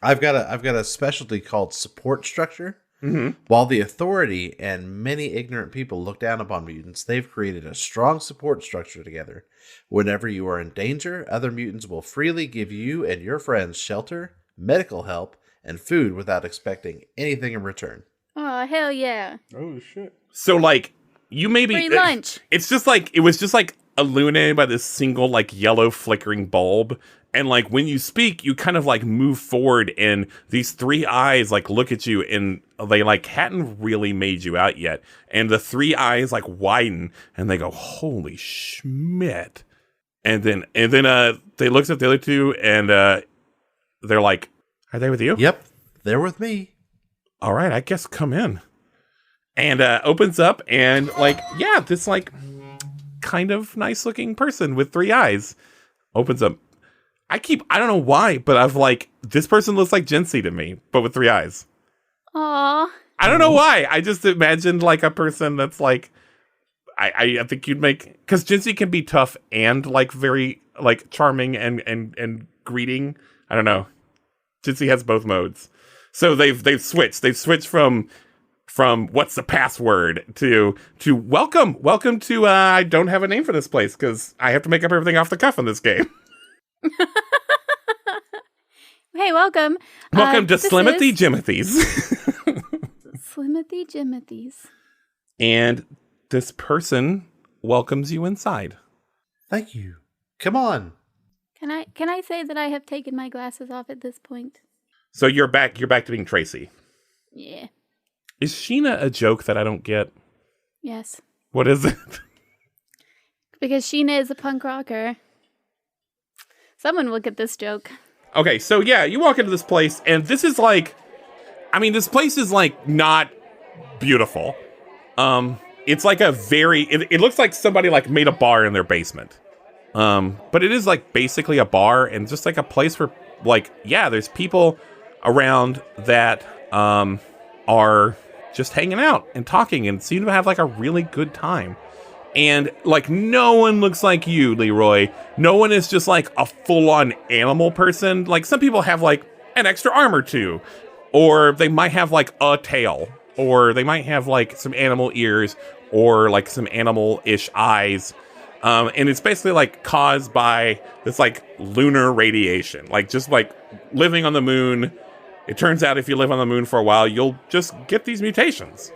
[SPEAKER 2] I've got a specialty called support structure.
[SPEAKER 3] Mm-hmm.
[SPEAKER 2] While the authority and many ignorant people look down upon mutants, they've created a strong support structure together. Whenever you are in danger, other mutants will freely give you and your friends shelter, medical help, and food without expecting anything in return.
[SPEAKER 1] Oh, hell yeah.
[SPEAKER 5] Oh shit.
[SPEAKER 3] So like you maybe
[SPEAKER 1] Free lunch.
[SPEAKER 3] It's just like it was just like illuminated by this single like yellow flickering bulb, and like when you speak you kind of like move forward and these 3 eyes like look at you, and they like hadn't really made you out yet, and the 3 eyes like widen and they go, holy schmidt, and then they look at the other 2 and they're like, are they with you?
[SPEAKER 2] Yep, they're with me.
[SPEAKER 3] All right, I guess come in. And opens up, and like, yeah, this like kind of nice looking person with 3 eyes opens up. I don't know why, but I've like, this person looks like Jincy to me, but with 3 eyes.
[SPEAKER 1] Aw.
[SPEAKER 3] I don't know why. I just imagined like a person that's like, I think you'd make, because Jincy can be tough and like very like charming and greeting. I don't know. Jincy has both modes. So they've switched. They've switched from what's the password to welcome to I don't have a name for this place because I have to make up everything off the cuff in this game.
[SPEAKER 1] Hey, welcome.
[SPEAKER 3] Welcome to Slimothy Jimothy's.
[SPEAKER 1] Slimothy Jimothy's.
[SPEAKER 3] And this person welcomes you inside.
[SPEAKER 2] Thank you. Come on.
[SPEAKER 1] Can I say that I have taken my glasses off at this point?
[SPEAKER 3] So you're back to being Tracy.
[SPEAKER 1] Yeah.
[SPEAKER 3] Is Sheena a joke that I don't get?
[SPEAKER 1] Yes.
[SPEAKER 3] What is it?
[SPEAKER 1] Because Sheena is a punk rocker. Someone will get this joke.
[SPEAKER 3] Okay, so yeah, you walk into this place, and this is like, I mean, this place is like not beautiful. It's like a very, it looks like somebody like made a bar in their basement. But it is like basically a bar and just like a place where like, yeah, there's people around that are just hanging out and talking and seem to have like a really good time. And like no one looks like you, Leroy. No one is just like a full-on animal person. Like some people have like an extra arm or two, or they might have like a tail, or they might have like some animal ears or like some animal-ish eyes. And it's basically like caused by this like lunar radiation, like just like living on the moon It turns out if you live on the moon for a while, you'll just get these mutations.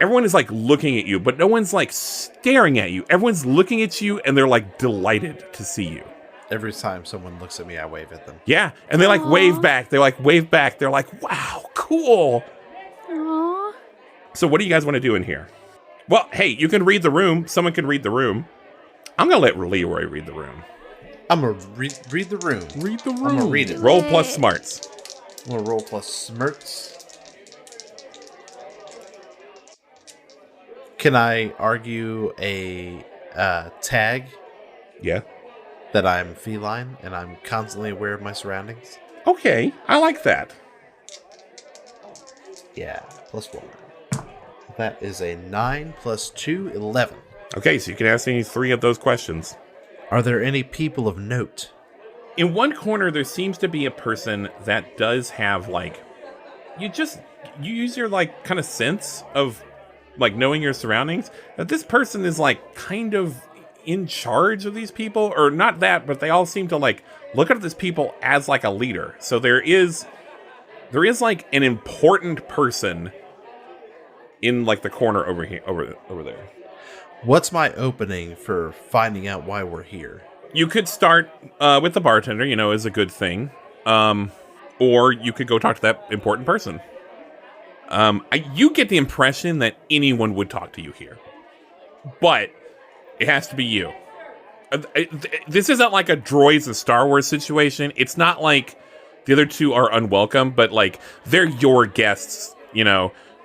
[SPEAKER 3] Everyone is like looking at you, but no one's like staring at you. Everyone's looking at you and they're like delighted to see you.
[SPEAKER 2] Every time someone looks at me, I wave at them.
[SPEAKER 3] Yeah, and they like wave back. They like wave back. They're like, wow, cool.
[SPEAKER 1] Aww.
[SPEAKER 3] So what do you guys want to do in here? Well, hey, you can read the room. Someone can read the room. I'm going to let Leroy read the room.
[SPEAKER 2] I'm going to read the room.
[SPEAKER 5] Read the room.
[SPEAKER 2] I'm going to read it.
[SPEAKER 3] Roll plus smarts.
[SPEAKER 2] I'm going to roll plus smirts. Can I argue a tag
[SPEAKER 3] Yeah.
[SPEAKER 2] that I'm feline and I'm constantly aware of my surroundings?
[SPEAKER 3] Okay, I like that.
[SPEAKER 2] Yeah, plus 1. That is a 9 plus 2, 11.
[SPEAKER 3] Okay, so you can ask me 3 of those questions.
[SPEAKER 2] Are there any people of note?
[SPEAKER 3] In one corner, there seems to be a person that does have, like, you use your, like, kind of sense of, like, knowing your surroundings. That this person is, like, kind of in charge of these people, or not that, but they all seem to, like, look at this people as, like, a leader. So there is, like, an important person in, like, the corner over here, over there.
[SPEAKER 2] What's my opening for finding out why we're here?
[SPEAKER 3] You could start with the bartender, is a good thing. Or you could go talk to that important person. You get the impression that anyone would talk to you here. But it has to be you. This isn't like a Droids and Star Wars situation. It's not like the other two are unwelcome, but like they're your guests,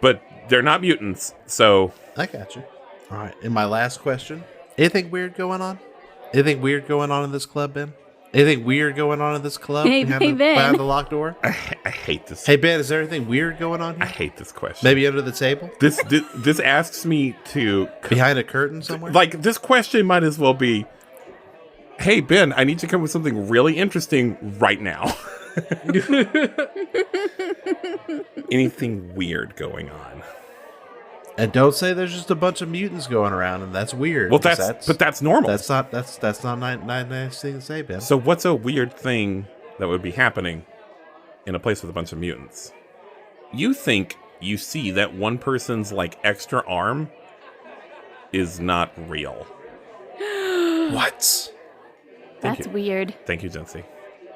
[SPEAKER 3] but they're not mutants, so...
[SPEAKER 2] I got you. All right, and my last question. Anything weird going on? Anything weird going on in this club, Ben? Anything weird going on in this club
[SPEAKER 1] Hey,
[SPEAKER 2] behind
[SPEAKER 1] Ben.
[SPEAKER 2] the locked door?
[SPEAKER 3] I hate this.
[SPEAKER 2] Hey, Ben, is there anything weird going on here?
[SPEAKER 3] I hate this question.
[SPEAKER 2] Maybe under the table?
[SPEAKER 3] This asks me to...
[SPEAKER 2] Behind a curtain somewhere?
[SPEAKER 3] Like, this question might as well be, hey, Ben, I need you to come with something really interesting right now. Anything weird going on?
[SPEAKER 2] And don't say there's just a bunch of mutants going around, and that's weird.
[SPEAKER 3] Well, that's normal.
[SPEAKER 2] That's not a nice thing to say, Ben.
[SPEAKER 3] So what's a weird thing that would be happening in a place with a bunch of mutants? You think you see that one person's, like, extra arm is not real.
[SPEAKER 2] What?
[SPEAKER 1] That's weird.
[SPEAKER 3] Thank you, Jency.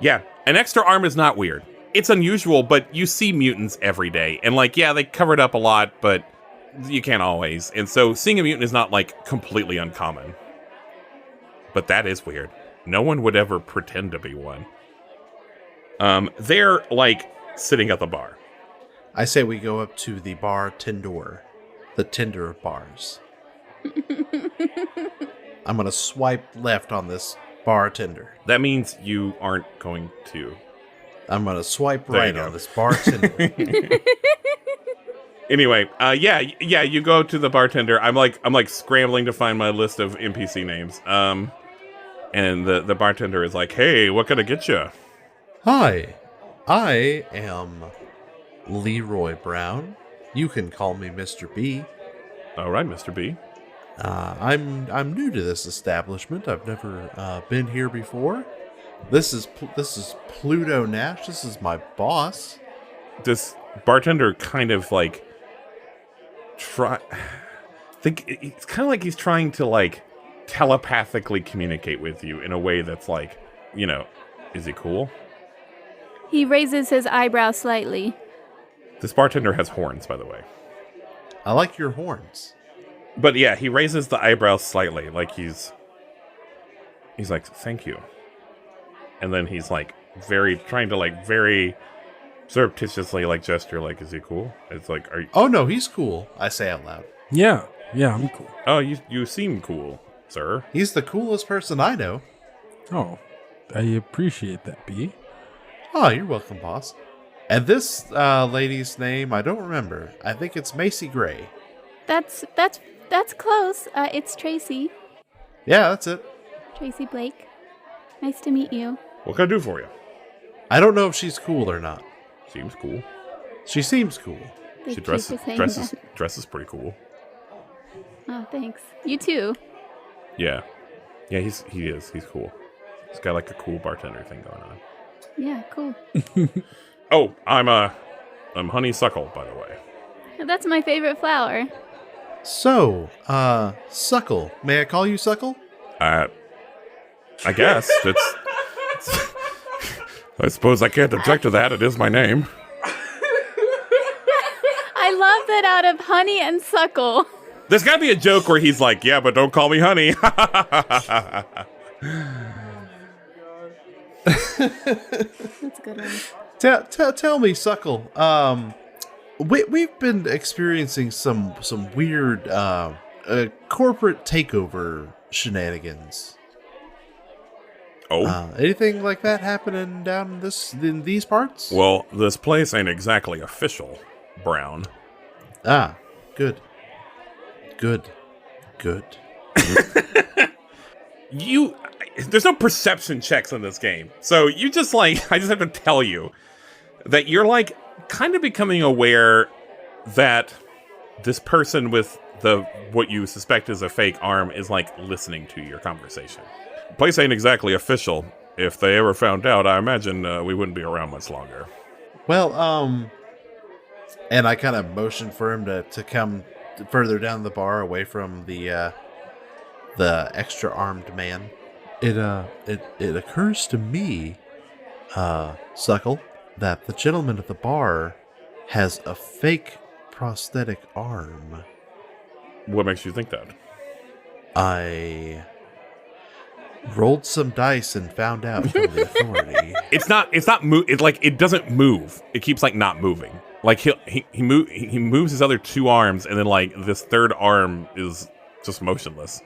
[SPEAKER 3] Yeah, an extra arm is not weird. It's unusual, but you see mutants every day. And, like, yeah, they cover it up a lot, but you can't always. And so seeing a mutant is not, like, completely uncommon. But that is weird. No one would ever pretend to be one. They're, like, sitting at the bar.
[SPEAKER 2] I say we go up to the bartender. The tender of bars. I'm going to swipe left on this bartender.
[SPEAKER 3] That means you aren't going to.
[SPEAKER 2] I'm going to swipe
[SPEAKER 3] There you
[SPEAKER 2] right
[SPEAKER 3] go.
[SPEAKER 2] on this bartender.
[SPEAKER 3] Anyway, yeah, you go to the bartender. I'm like scrambling to find my list of NPC names. And the bartender is like, "Hey, what can I get you?"
[SPEAKER 2] Hi, I am Leroy Brown. You can call me Mr. B.
[SPEAKER 3] All right, Mr. B.
[SPEAKER 2] I'm new to this establishment. I've never been here before. This is Pluto Nash. This is my boss.
[SPEAKER 3] This bartender kind of like it's kind of like he's trying to like telepathically communicate with you in a way that's like, is he cool?
[SPEAKER 1] He raises his eyebrow slightly.
[SPEAKER 3] This bartender has horns, by the way.
[SPEAKER 2] I like your horns.
[SPEAKER 3] But yeah, he raises the eyebrows slightly, like he's like, "Thank you." And then he's like trying to very surreptitiously like gesture like, "Is he cool?" It's like, "Are you?"
[SPEAKER 2] Oh no, he's cool. I say out loud.
[SPEAKER 5] Yeah, I'm cool.
[SPEAKER 3] "Oh, you seem cool, sir."
[SPEAKER 2] He's the coolest person I know.
[SPEAKER 5] Oh, I appreciate that, B.
[SPEAKER 2] Oh, you're welcome, boss. And this lady's name, I don't remember. I think it's Macy Gray.
[SPEAKER 1] That's close. It's Tracy.
[SPEAKER 2] Yeah, that's it.
[SPEAKER 1] Tracy Blake. Nice to meet you.
[SPEAKER 3] What can I do for you?
[SPEAKER 2] I don't know if she's cool or not.
[SPEAKER 3] Seems cool.
[SPEAKER 2] She seems cool.
[SPEAKER 1] Thank
[SPEAKER 3] She
[SPEAKER 1] you for saying that.
[SPEAKER 3] dresses pretty cool.
[SPEAKER 1] Oh, thanks. You too.
[SPEAKER 3] Yeah, he is. He's cool. He's got like a cool bartender thing going on.
[SPEAKER 1] Yeah, cool.
[SPEAKER 3] Oh, I'm I'm Honeysuckle, by the way.
[SPEAKER 1] That's my favorite flower.
[SPEAKER 2] So, Suckle. May I call you Suckle?
[SPEAKER 3] I guess. I suppose I can't object to that. It is my name.
[SPEAKER 1] I love that out of Honey and Suckle.
[SPEAKER 3] There's got to be a joke where he's like, yeah, but don't call me Honey.
[SPEAKER 1] That's a good one.
[SPEAKER 2] Tell me, Suckle. We've been experiencing some weird corporate takeover shenanigans.
[SPEAKER 3] Oh,
[SPEAKER 2] anything like that happening down in these parts?
[SPEAKER 3] well, this place ain't exactly official, Brown.
[SPEAKER 2] Ah, good.
[SPEAKER 3] There's no perception checks in this game. So you just I just have to tell you that you're kind of becoming aware that this person with what you suspect is a fake arm is listening to your conversation. The place ain't exactly official. If they ever found out, I imagine we wouldn't be around much longer.
[SPEAKER 2] Well, and I kind of motioned for him to come further down the bar, away from the extra armed man. It occurs to me, Suckle, that the gentleman at the bar has a fake prosthetic arm.
[SPEAKER 3] What makes you think that?
[SPEAKER 2] I rolled some dice and found out from the authority.
[SPEAKER 3] It doesn't move. It keeps not moving. He moves his other two arms, and then this third arm is just motionless.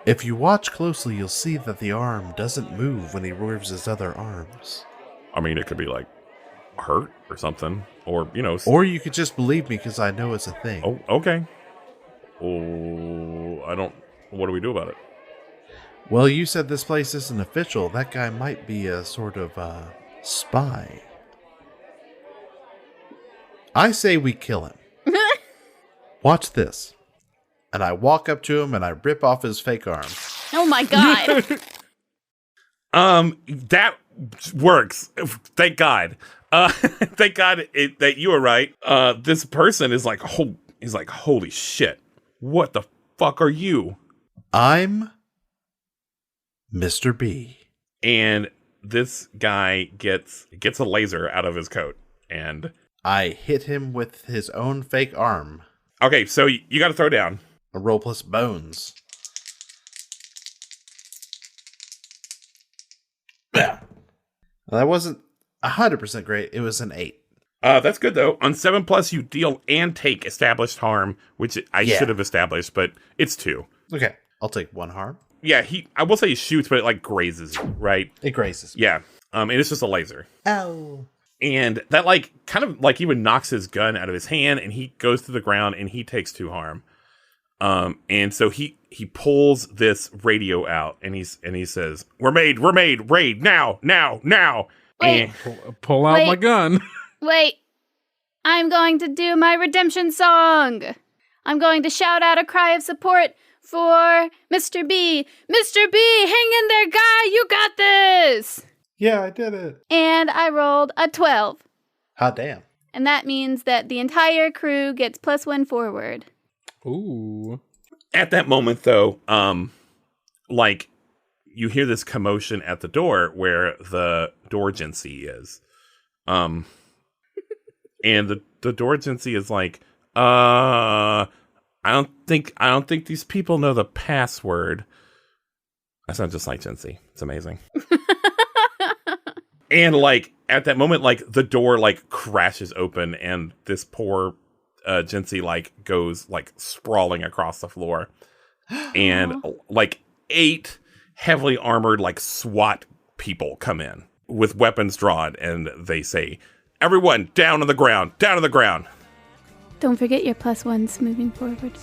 [SPEAKER 2] If you watch closely, you'll see that the arm doesn't move when he moves his other arms.
[SPEAKER 3] I mean, it could be hurt or something, or
[SPEAKER 2] Or you could just believe me because I know it's a thing.
[SPEAKER 3] Oh, okay. Oh, I don't. What do we do about it?
[SPEAKER 2] Well, you said this place isn't official. That guy might be a sort of spy. I say we kill him. Watch this. And I walk up to him and I rip off his fake arm.
[SPEAKER 1] Oh my god.
[SPEAKER 3] That works. Thank God. Thank God that you were right. This person is holy shit. What the fuck are you?
[SPEAKER 2] I'm Mr. B.
[SPEAKER 3] And this guy gets a laser out of his coat, and
[SPEAKER 2] I hit him with his own fake arm.
[SPEAKER 3] Okay, so you got to throw down.
[SPEAKER 2] A roll plus bones. Yeah. Well, that wasn't 100% great. It was an 8.
[SPEAKER 3] That's good, though. On 7+, you deal and take established harm, which I should have established, but it's 2.
[SPEAKER 2] Okay. I'll take 1 harm.
[SPEAKER 3] Yeah, I will say he shoots, but it grazes you, right?
[SPEAKER 2] It grazes me.
[SPEAKER 3] Yeah. And it's just a laser.
[SPEAKER 2] Ow.
[SPEAKER 3] And that kind of even knocks his gun out of his hand, and he goes to the ground and he takes 2 harm. And so he pulls this radio out and he says, We're made, raid, now.
[SPEAKER 1] Wait.
[SPEAKER 3] And
[SPEAKER 5] Pull out my gun.
[SPEAKER 1] Wait. I'm going to do my redemption song. I'm going to shout out a cry of support for Mr. B. Mr. B, hang in there, guy. You got this.
[SPEAKER 2] Yeah, I did it.
[SPEAKER 1] And I rolled a 12.
[SPEAKER 2] Hot damn.
[SPEAKER 1] And that means that the entire crew gets +1 forward.
[SPEAKER 5] Ooh.
[SPEAKER 3] at that moment, though, you hear this commotion at the door where the Dorgency is. And the Dorgency is like, I don't think these people know the password. That sounds just like Gency. It's amazing. And at that moment, the door crashes open and this poor Gency goes sprawling across the floor. And 8 heavily armored SWAT people come in with weapons drawn, and they say, "Everyone down on the ground, down on the ground."
[SPEAKER 1] Don't forget your +1s moving forward.